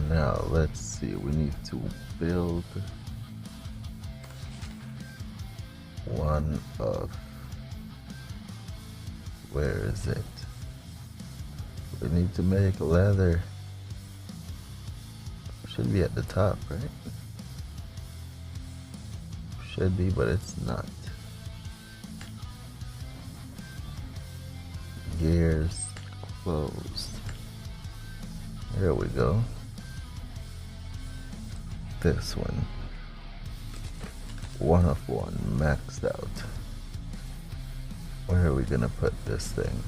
now let's see, we need to build one of, where is it? We need to make leather. Should be at the top, right? Should be, but it's not. Gears closed. There we go. This one. 1 of 1, maxed out. Where are we gonna put this thing?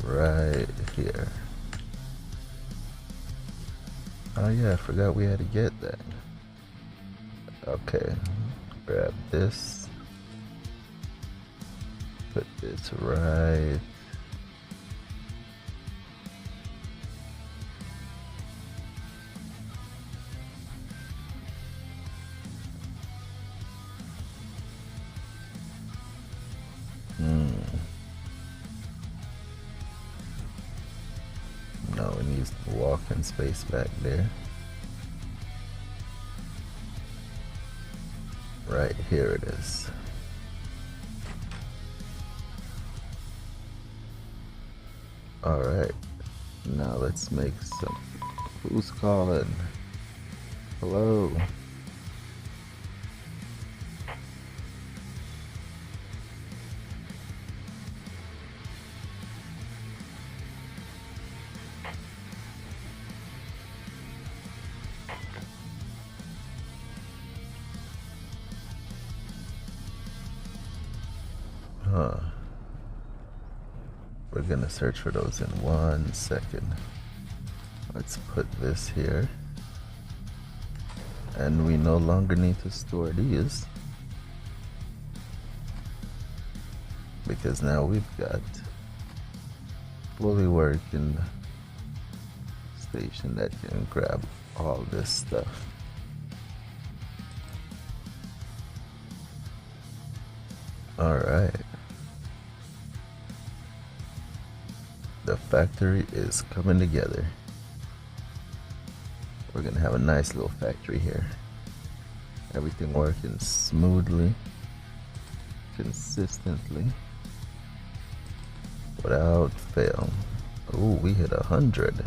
Right here. Oh yeah, I forgot we had to get that. Okay, grab this. Put this right. No, it needs the walking space back there. Right here it is. Alright, now let's make some. Who's calling? Hello? Huh. We're gonna search for those in 1 second. Let's put this here. And we no longer need to store these, because now we've got fully working station that can grab all this stuff. Alright. The factory is coming together. We're gonna have a nice little factory here. Everything working smoothly, consistently, without fail. Ooh, we hit 100.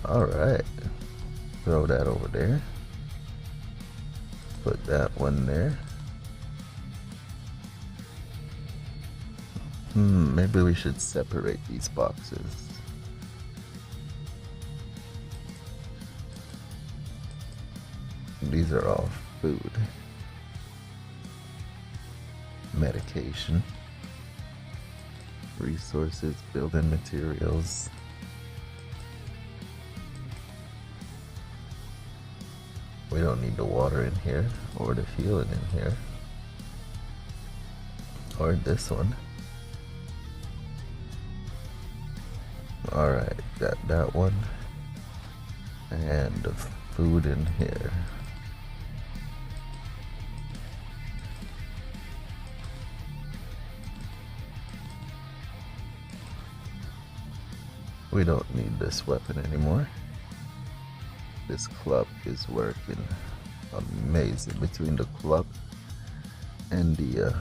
Alright. Throw that over there. Put that one there. Maybe we should separate these boxes. These are all food. Medication. Resources, building materials. We don't need the water in here, or the healing in here. Or this one. Alright, got that one. And the food in here. We don't need this weapon anymore. This club is working amazing. Between the club and the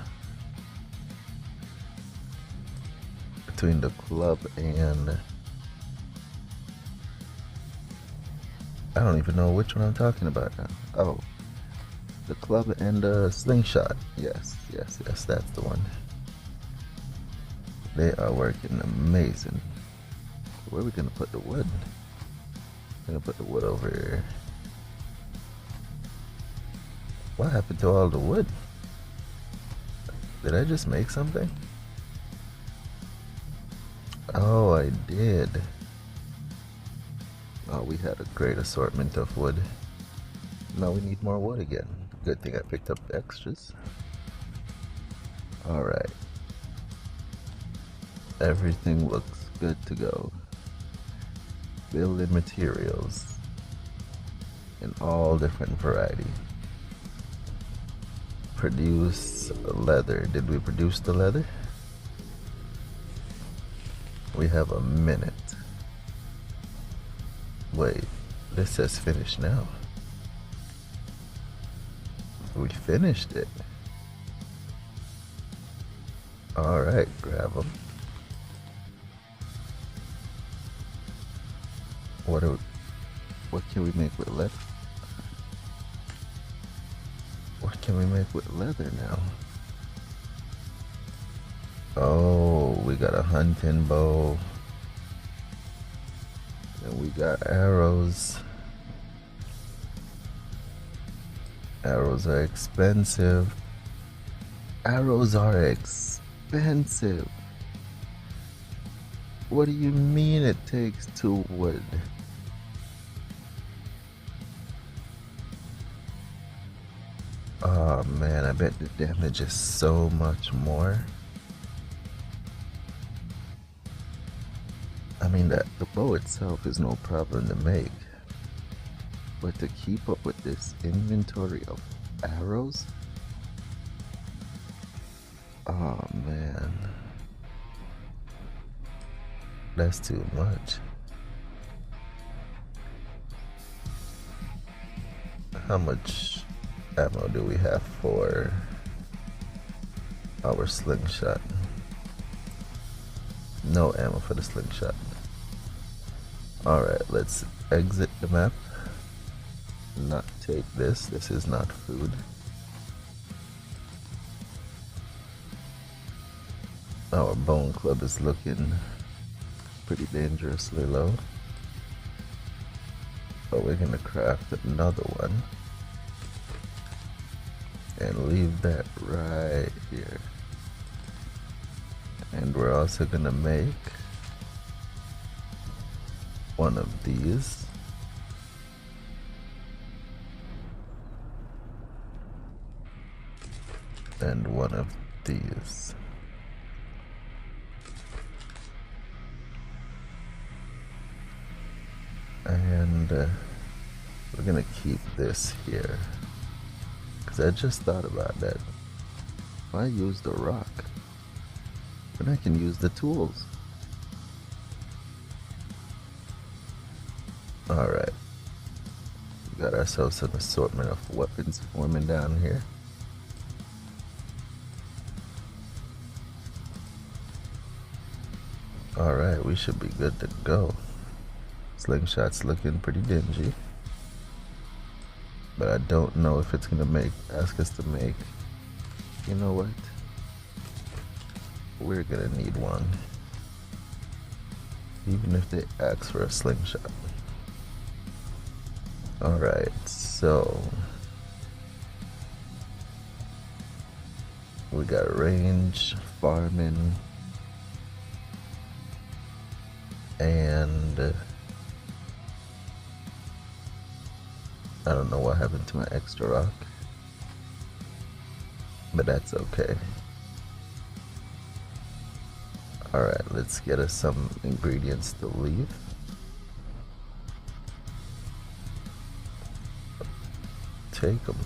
I don't even know which one I'm talking about now. Oh, the club and the slingshot. Yes, that's the one. They are working amazing. Where are we gonna put the wood? I'm gonna put the wood over here. What happened to all the wood? Did I just make something? Oh, I did. Oh, we had a great assortment of wood. Now we need more wood again. Good thing I picked up the extras. Alright. Everything looks good to go. Building materials in all different variety. Produce leather. Did we produce the leather? We have a minute. Wait, this says finish now. We finished it. Alright, grab them. What can we make with leather? What can we make with leather now? Oh, we got a hunting bow. And we got arrows. Arrows are expensive. Arrows are expensive. What do you mean it takes 2 wood? Oh man, I bet the damage is so much more. I mean, the bow itself is no problem to make, but to keep up with this inventory of arrows, oh man, that's too much. How much ammo do we have for our slingshot? No ammo for the slingshot. Alright, let's exit the map. Not take this. This is not food. Our bone club is looking pretty dangerously low. But we're gonna craft another one. And leave that right here. And we're also gonna make one of these. And one of these. And we're gonna keep this here. Because I just thought about that. If I use the rock, then I can use the tools. Alright. We got ourselves an assortment of weapons forming down here. Alright, we should be good to go. Slingshot's looking pretty dingy. But I don't know if it's gonna ask us to make. You know what? We're gonna need one. Even if they ask for a slingshot. Alright, so we got range, farming, and I don't know what happened to my extra rock, but that's okay. Alright, let's get us some ingredients to leave. Take them.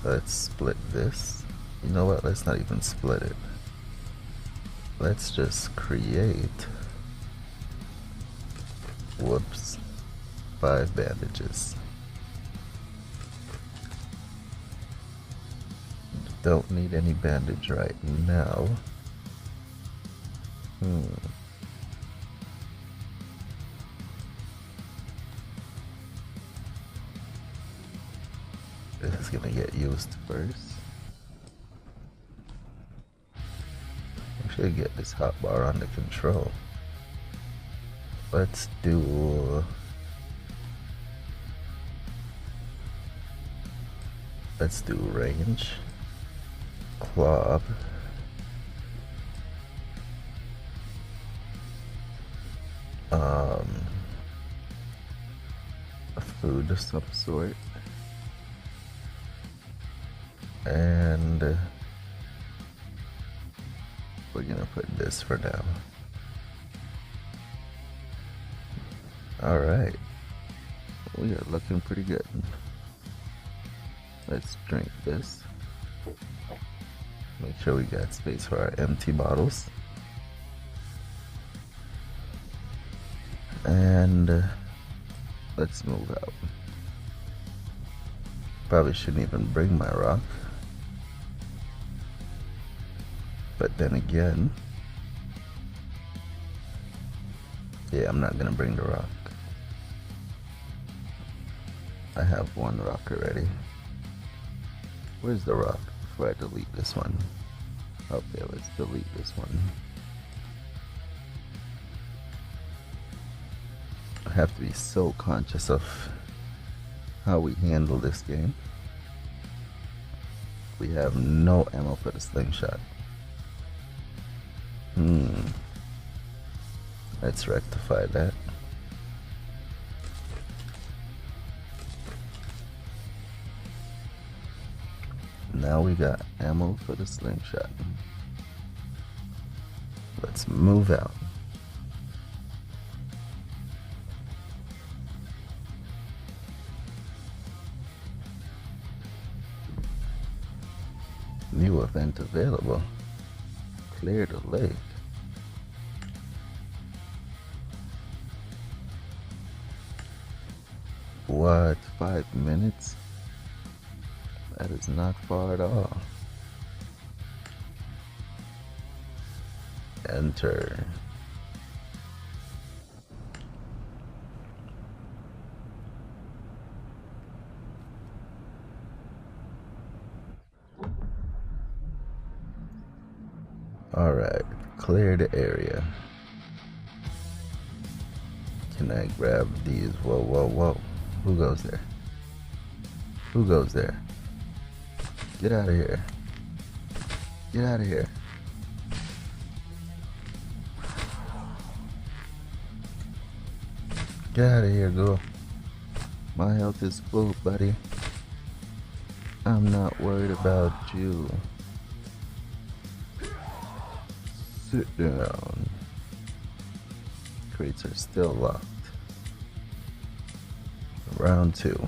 Let's split this. You know what? Let's not even split it. Let's just create. Whoops. 5 bandages. Don't need any bandage right now. This is gonna get used first. We should get this hotbar under control. Let's do range, club, a food of some sort, and we're gonna put this for now. Alright, we are looking pretty good. Let's drink this. Make sure we got space for our empty bottles. And let's move out. Probably shouldn't even bring my rock. But then again, yeah, I'm not gonna bring the rock. I have one rock already. Where's the rock before I delete this one? Okay, let's delete this one. I have to be so conscious of how we handle this game. We have no ammo for the slingshot. Let's rectify that. Now we got ammo for the slingshot. Let's move out. New event available. Clear the lake. What? 5 minutes? That is not far at all. Enter. Alright, clear the area. Can I grab these? Whoa, whoa, whoa. Who goes there? Who goes there? Get out of here. Get out of here. Get out of here, girl. My health is full, buddy. I'm not worried about you. Sit down. Crates are still locked. Round 2.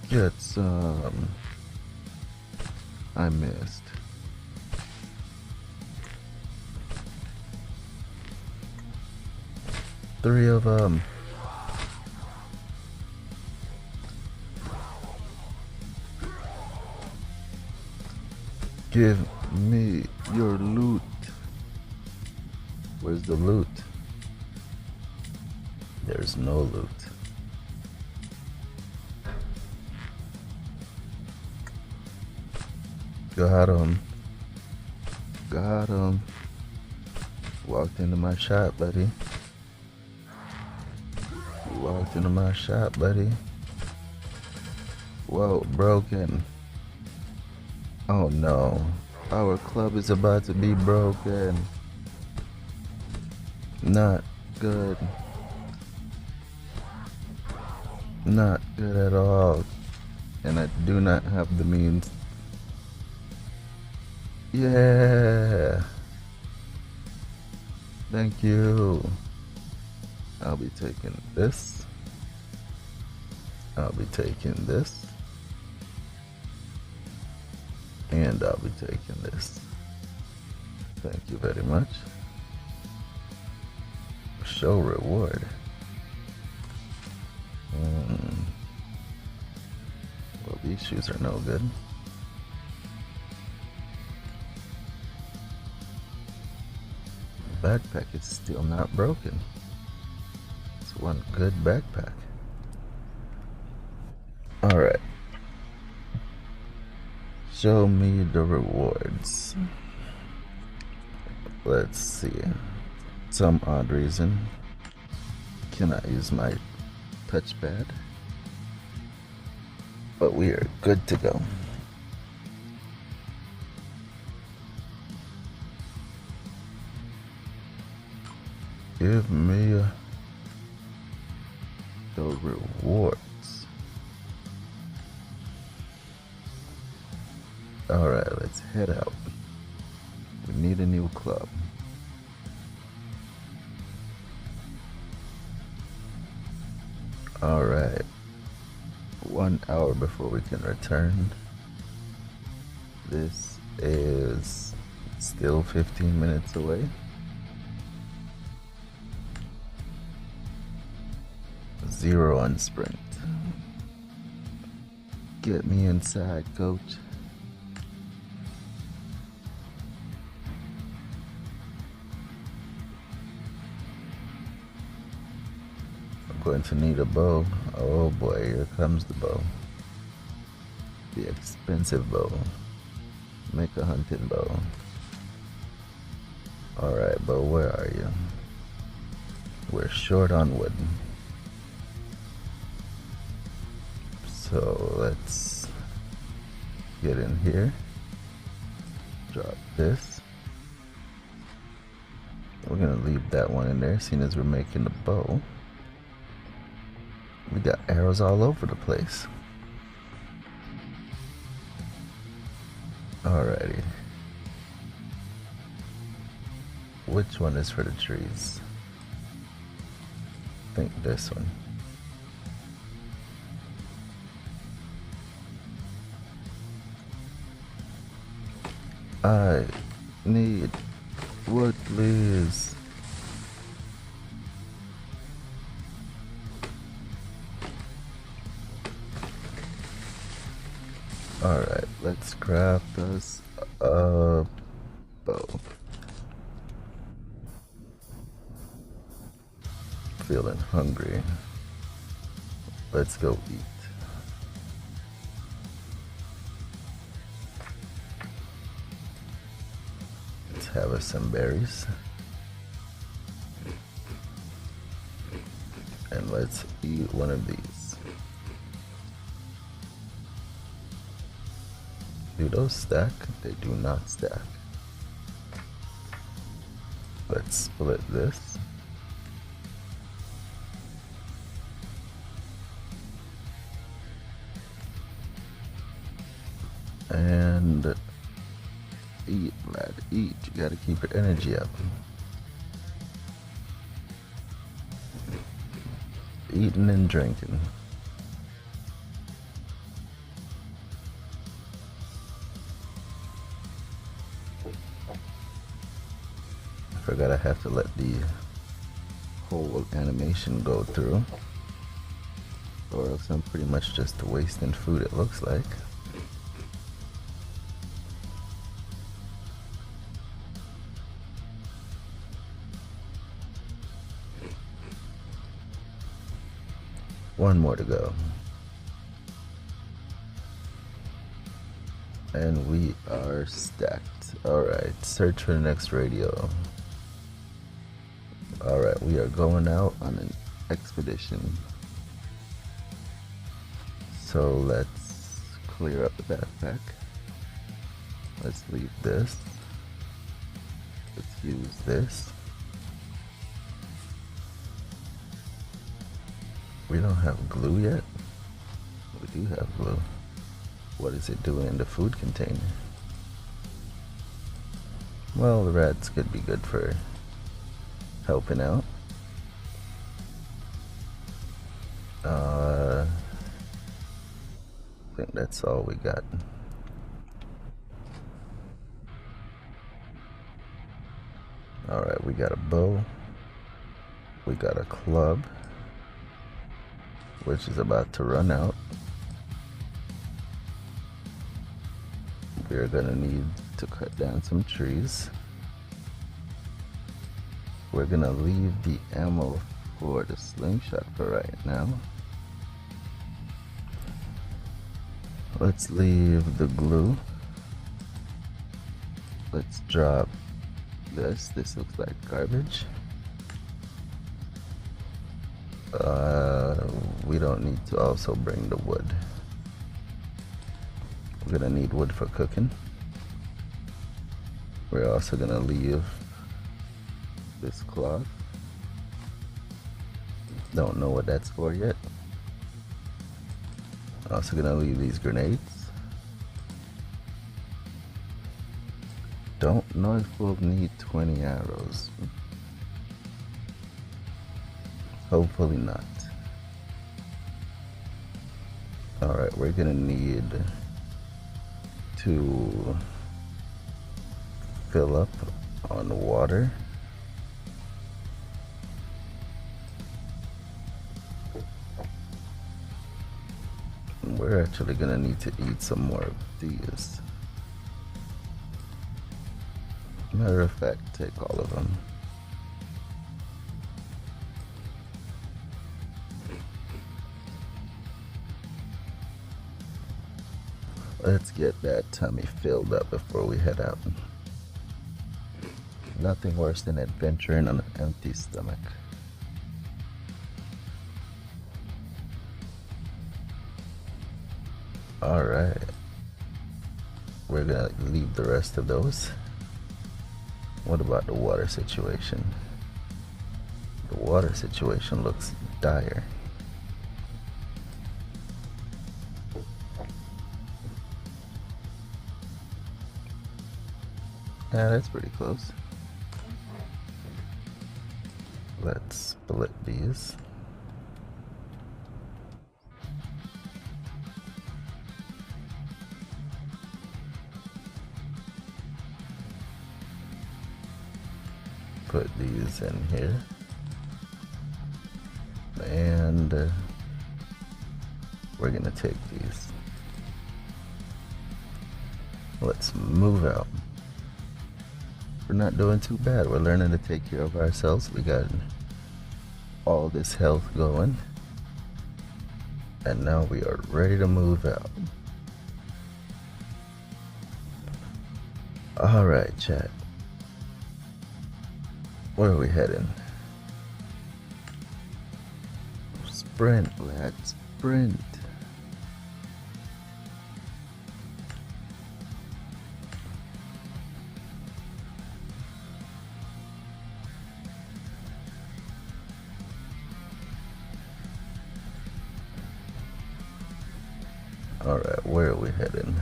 Get some. I missed. Three of them. Give me your loot. Where's the loot? There's no loot. Got him. Got him. Walked into my shop, buddy. Walked into my shop, buddy. Whoa, broken. Oh no. Our club is about to be broken. Not good. Not good at all. And I do not have the means. Yeah. Thank you. I'll be taking this. I'll be taking this. And I'll be taking this. Thank you very much. Show reward. Well, these shoes are no good. Backpack is still not broken. It's one good backpack. Alright. Show me the rewards. Let's see. Some odd reason. Can I use my touchpad? But we are good to go. Give me the rewards. Alright, let's head out. We need a new club. Alright. 1 hour before we can return. This is still 15 minutes away. 0 on sprint. Get me inside, coach. I'm going to need a bow. Oh boy, here comes the bow. The expensive bow. Make a hunting bow. Alright, bow, where are you? We're short on wood. So let's get in here. Drop this. We're gonna leave that one in there, seeing as we're making the bow. We got arrows all over the place. Alrighty. Which one is for the trees? I think this one. I need wood, please. Alright, let's craft us a bow. Feeling hungry. Let's go eat. Let's have us some berries. And let's eat one of these. Do those stack? They do not stack. Let's split this. And eat, lad, eat. You gotta keep your energy up. Eating and drinking. I forgot I have to let the whole animation go through, or else I'm pretty much just wasting food, it looks like. One more to go. And we are stacked. Alright, search for the next radio. Alright, we are going out on an expedition. So let's clear up the backpack. Let's leave this. Let's use this. We don't have glue yet. We do have glue. What is it doing in the food container? Well, the rats could be good for helping out. I think that's all we got. Alright, we got a bow. We got a club, which is about to run out. We're gonna need to cut down some trees. We're gonna leave the ammo for the slingshot for right now. Let's leave the glue. Let's drop this. This looks like garbage. We don't need to also bring the wood. We're gonna need wood for cooking. We're also gonna leave this cloth. Don't know what that's for yet. Also gonna leave these grenades. Don't know if we'll need 20 arrows. Hopefully not. Alright, we're gonna need to fill up on water. We're actually gonna need to eat some more of these. Matter of fact, take all of them. Let's get that tummy filled up before we head out. Nothing worse than adventuring on an empty stomach. Alright. We're gonna leave the rest of those. What about the water situation? The water situation looks dire. Yeah, that's pretty close. Let's split these. Put these in here. And we're gonna take these. Let's move out. We're not doing too bad. We're learning to take care of ourselves. We got all this health going. And now we are ready to move out. Alright, chat. Where are we heading? Sprint, lads. Sprint. Alright, where are we heading?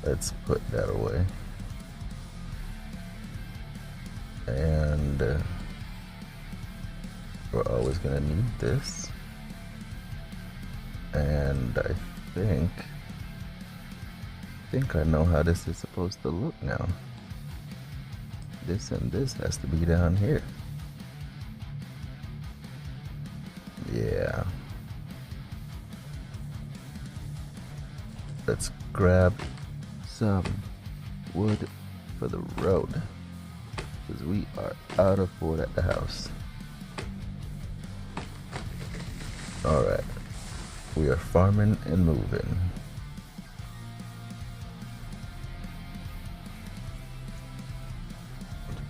Let's put that away. And we're always gonna need this. And I think I know how this is supposed to look now. This and this has to be down here. Yeah. Let's grab some wood for the road, because we are out of wood at the house. Alright, we are farming and moving.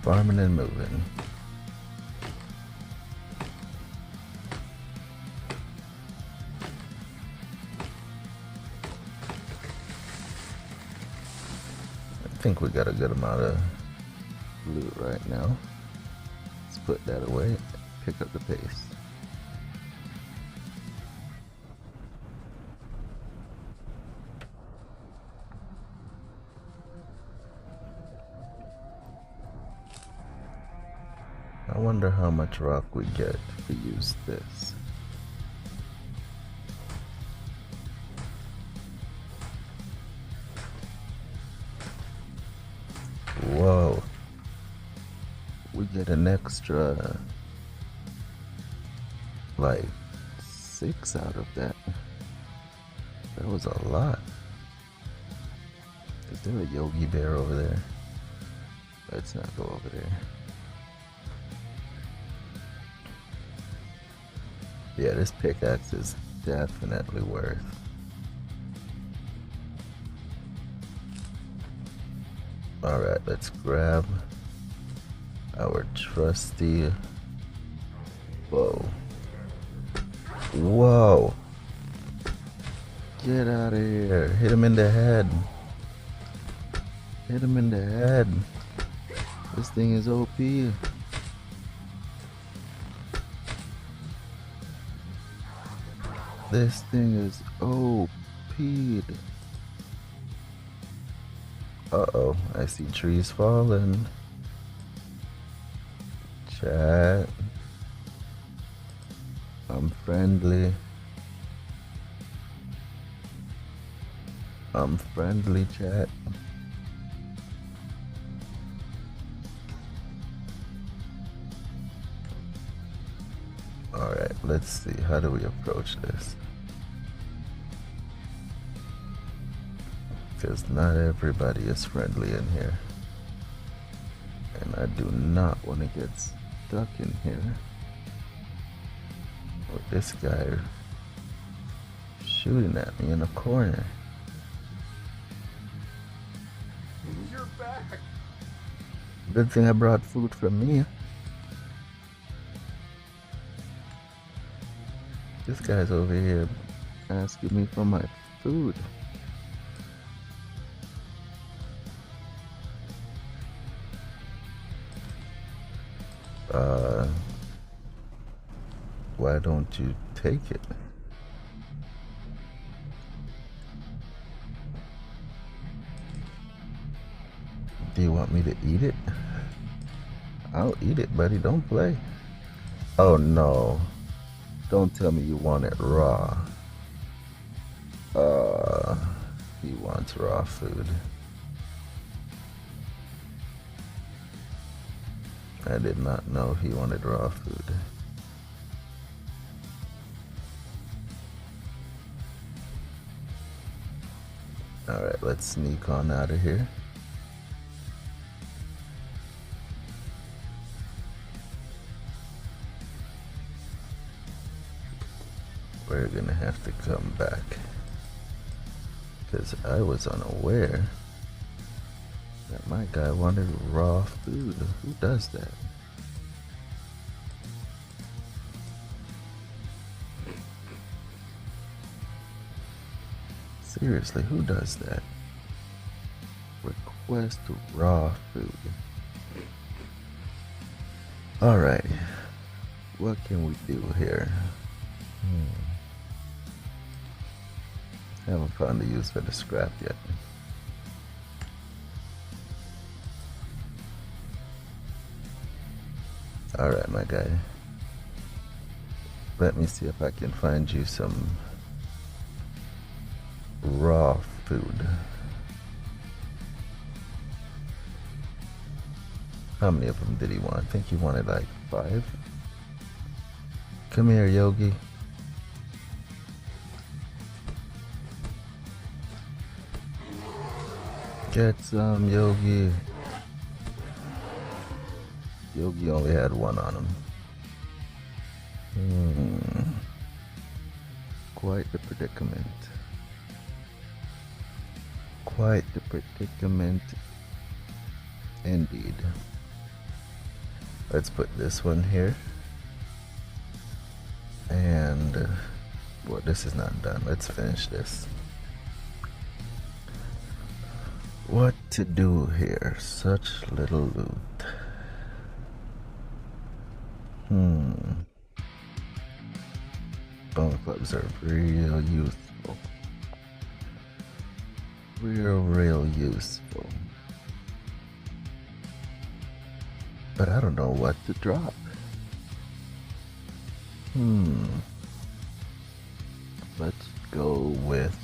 Farming and moving. I think we got a good amount of loot right now. Let's put that away, pick up the pace. I wonder how much rock we get if we use this. Whoa. We get an extra like 6 out of that. That was a lot. Is there a Yogi Bear over there? Let's not go over there. Yeah, this pickaxe is definitely worth. Alright, let's grab our trusty bow. Whoa! Get out of here. Hit him in the head. Hit him in the head. This thing is OP. This thing is OP'd. Uh-oh, I see trees falling. Chat. I'm friendly. I'm friendly, chat. Alright, let's see. How do we approach this? Because not everybody is friendly in here. And I do not want to get stuck in here with this guy shooting at me in the corner. You're back. Good thing I brought food from me. This guy's over here asking me for my food. Why don't you take it? Do you want me to eat it? I'll eat it, buddy. Don't play. Oh no. Don't tell me you want it raw. He wants raw food. I did not know he wanted raw food. Alright, let's sneak on out of here. We're gonna have to come back, because I was unaware that my guy wanted raw food. Who does that? Seriously, who does that? Request raw food. Alright, what can we do here? Haven't found a use for the scrap yet. Alright, my guy. Let me see if I can find you some raw food. How many of them did he want? I think he wanted like 5. Come here, Yogi. Get some, Yogi. Yogi only had 1 on him. Quite the predicament. Quite the predicament indeed. Let's put this one here. And, well, this is not done. Let's finish this. What to do here? Such little loot. Bone clubs are real useful. Real useful. But I don't know what to drop. Let's go with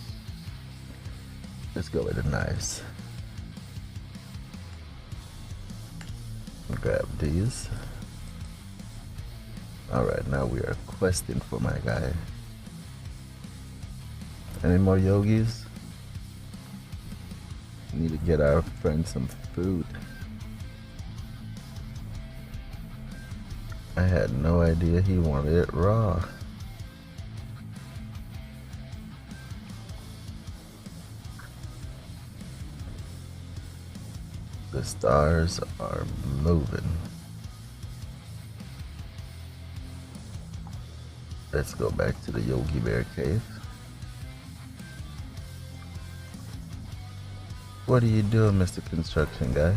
the knives. Grab these. Alright, now we are questing for my guy. Any more yogis? Need to get our friend some food. I had no idea he wanted it raw. The stars are moving. Let's go back to the Yogi Bear cave. What are you doing, Mr. Construction Guy?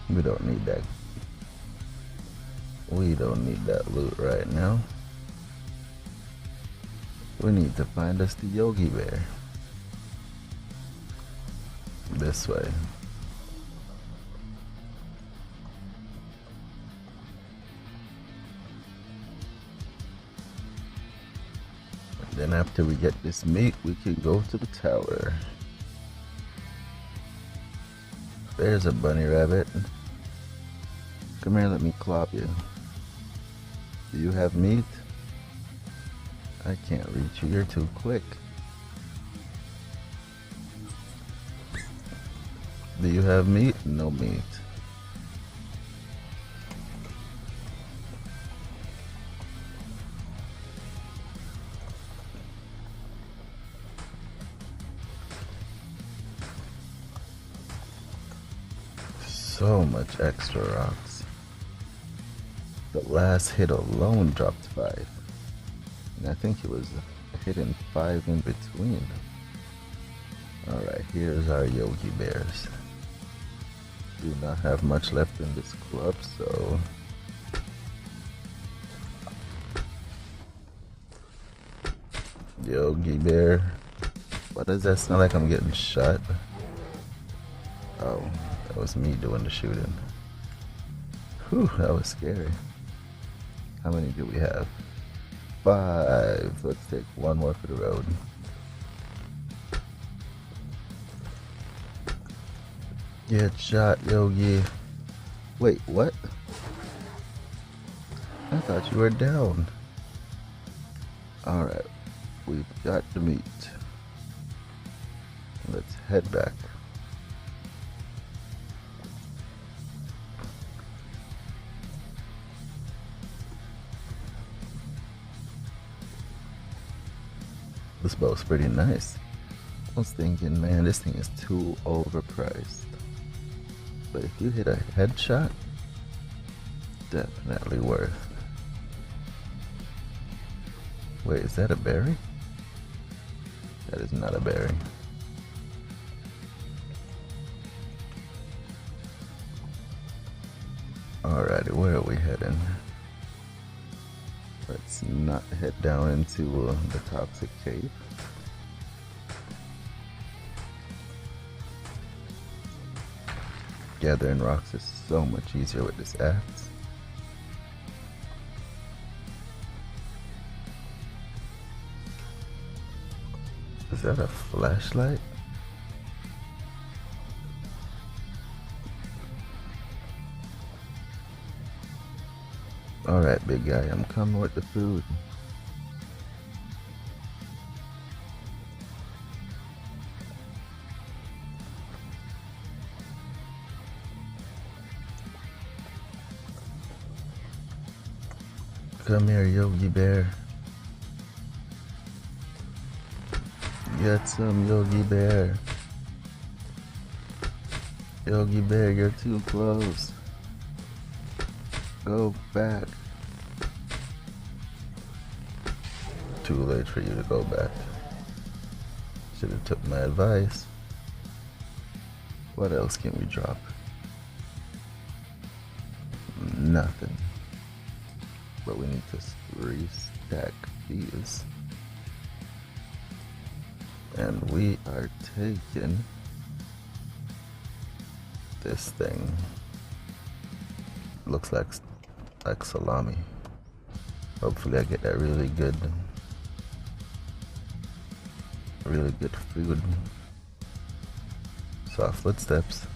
We don't need that. We don't need that loot right now. We need to find us the Yogi Bear. This way. Then after we get this meat, we can go to the tower. There's a bunny rabbit. Come here, let me clop you. Do you have meat? I can't reach you, you're too quick. Do you have meat? No meat. So much extra rocks. The last hit alone dropped 5. And I think it was hitting 5 in between. Alright, here's our Yogi Bears. Do not have much left in this club, so Yogi Bear, Why does that sound like I'm getting shot? Oh, that was me doing the shooting. Whew, that was scary. How many do we have? 5. Let's take one more for the road. Get shot, Yogi. Wait, what? I thought you were down. Alright, we've got the meat. Let's head back. This bow's pretty nice. I was thinking, man, this thing is too overpriced. But if you hit a headshot, definitely worth. Wait, is that a berry? That is not a berry. Alrighty, where are we heading? Let's not head down into the toxic cave. Gathering rocks is so much easier with this axe. Is that a flashlight? Alright, big guy, I'm coming with the food. Come here, Yogi Bear. Get some, Yogi Bear. Yogi Bear, you're too close. Go back. Too late for you to go back. Should have took my advice. What else can we drop? Nothing. But we need to restack these. And we are taking this thing. Looks like salami. Hopefully I get that really good food. Soft footsteps.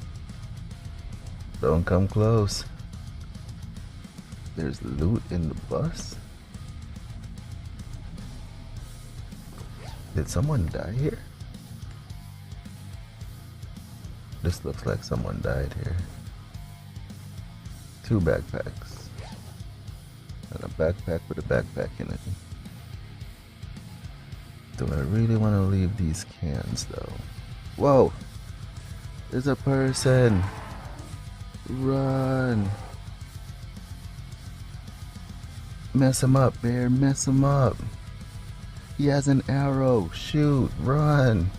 Don't come close. There's loot in the bus? Did someone die here? This looks like someone died here. 2 backpacks. And a backpack with a backpack in it. Do I really want to leave these cans though? Whoa! There's a person! Run! Mess him up, bear, mess him up. He has an arrow. Shoot, run.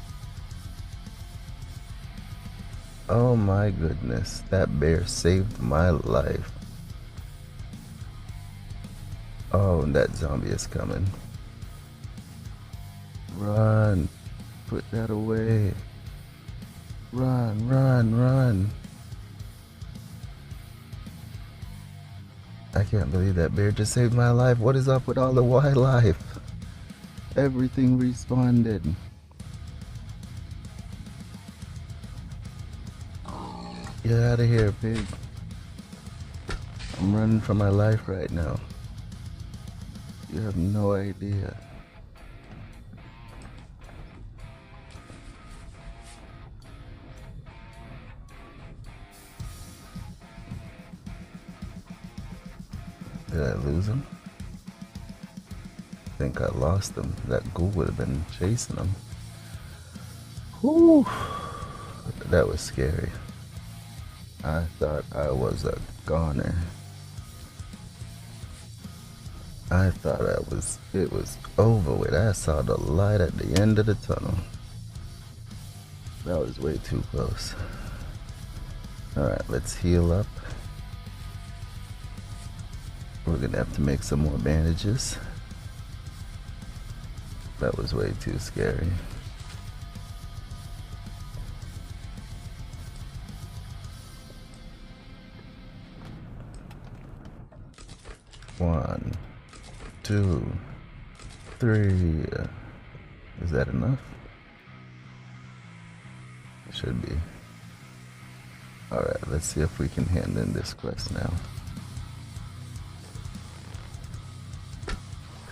Oh my goodness, that bear saved my life. Oh, and that zombie is coming. Run. Put that away. Run, run, run. I can't believe that bear just saved my life. What is up with all the wildlife? Everything responded. Get out of here, pig. I'm running for my life right now. You have no idea. Did I lose him? I think I lost him. That ghoul would have been chasing him. Whew. That was scary. I thought I was a goner. I thought it was over with. I saw the light at the end of the tunnel. That was way too close. Alright, let's heal up. We're gonna have to make some more bandages. That was way too scary. 1, 2, 3. Is that enough? It should be. Alright, let's see if we can hand in this quest now.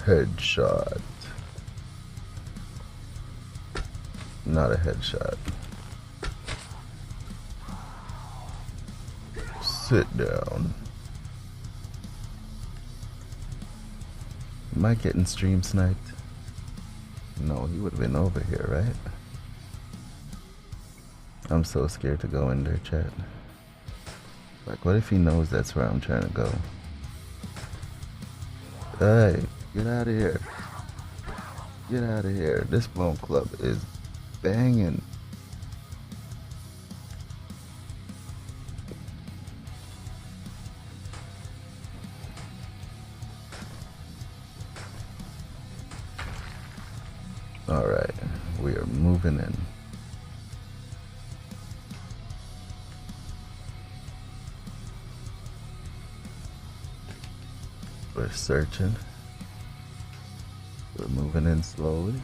Headshot. Not a headshot. Sit down. Am I getting stream sniped? No, he would have been over here, right? I'm so scared to go in there, chat. Like, what if he knows that's where I'm trying to go? Hey, get out of here. Get out of here. This bone club is banging. Alright, we are moving in. We're searching. We're moving in slowly.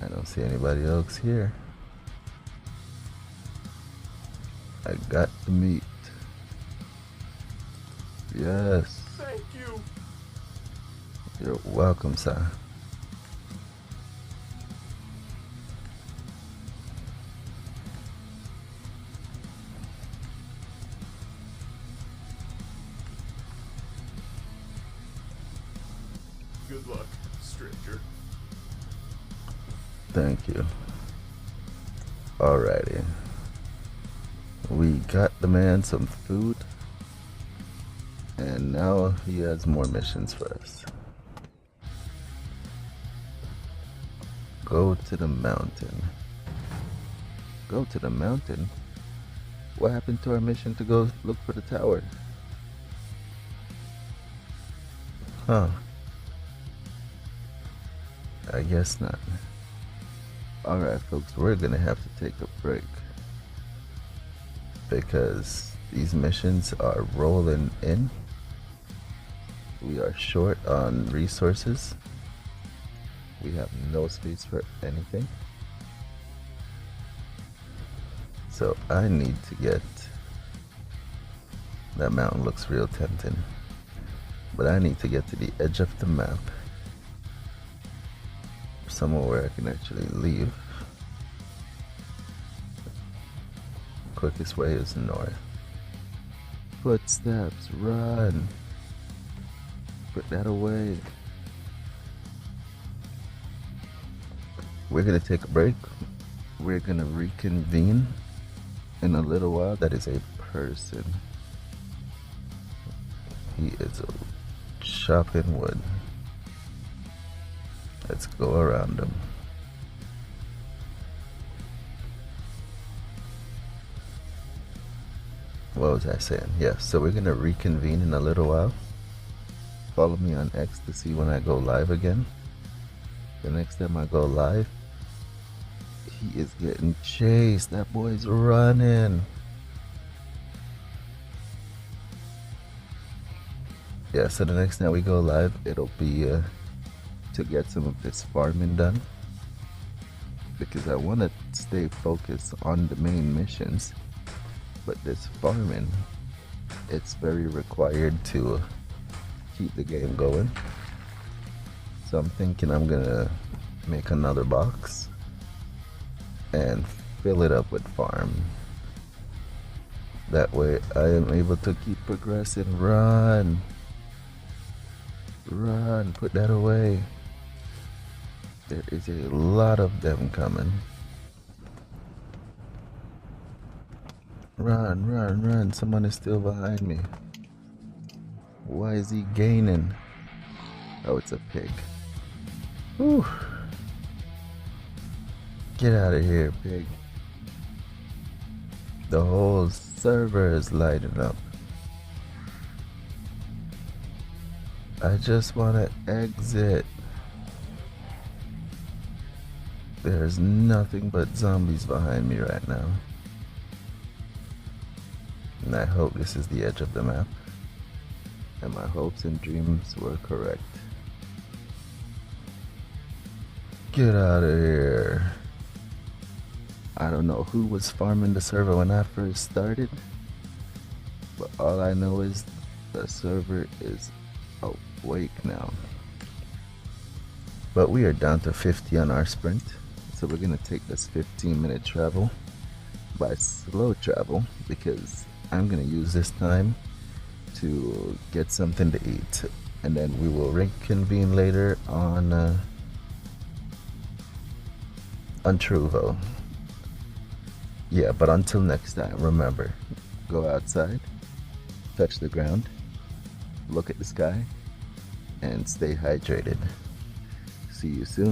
I don't see anybody else here. I got the meat. Yes. Thank you. You're welcome, sir. Good luck, stranger. Thank you. Alrighty. We got the man some food. And now he has more missions for us. Go to the mountain. Go to the mountain? What happened to our mission to go look for the tower? Huh. I guess not. Alright folks, we're gonna have to take a break. Because these missions are rolling in. We are short on resources. We have no space for anything. So I need to get... That mountain looks real tempting. But I need to get to the edge of the map. Somewhere where I can actually leave. Quickest way is north. Footsteps, run. Put that away. We're gonna take a break. We're gonna reconvene in a little while. That is a person. He is chopping wood. Let's go around him. What was I saying? Yeah, so we're gonna reconvene in a little while. Follow me on X to see when I go live again. The next time I go live, he is getting chased. That boy's running. Yeah, so the next time we go live, it'll be to get some of this farming done. Because I want to stay focused on the main missions. But this farming, it's very required to keep the game going. So I'm thinking I'm gonna make another box and fill it up with farm. That way I am able to keep progressing. Run! Run! Put that away. There is a lot of them coming. Run, run, run. Someone is still behind me. Why is he gaining? Oh, it's a pig. Whew. Get out of here, pig. The whole server is lighting up. I just want to exit. There's nothing but zombies behind me right now. And I hope this is the edge of the map. And my hopes and dreams were correct. Get out of here. I don't know who was farming the server when I first started, but all I know is the server is awake now. But we are down to 50 on our sprint, so we're gonna take this 15-minute travel by slow travel because I'm gonna use this time to get something to eat, and then we will reconvene later on Truvo. Yeah, but until next time, remember, go outside, touch the ground, look at the sky, and stay hydrated. See you soon.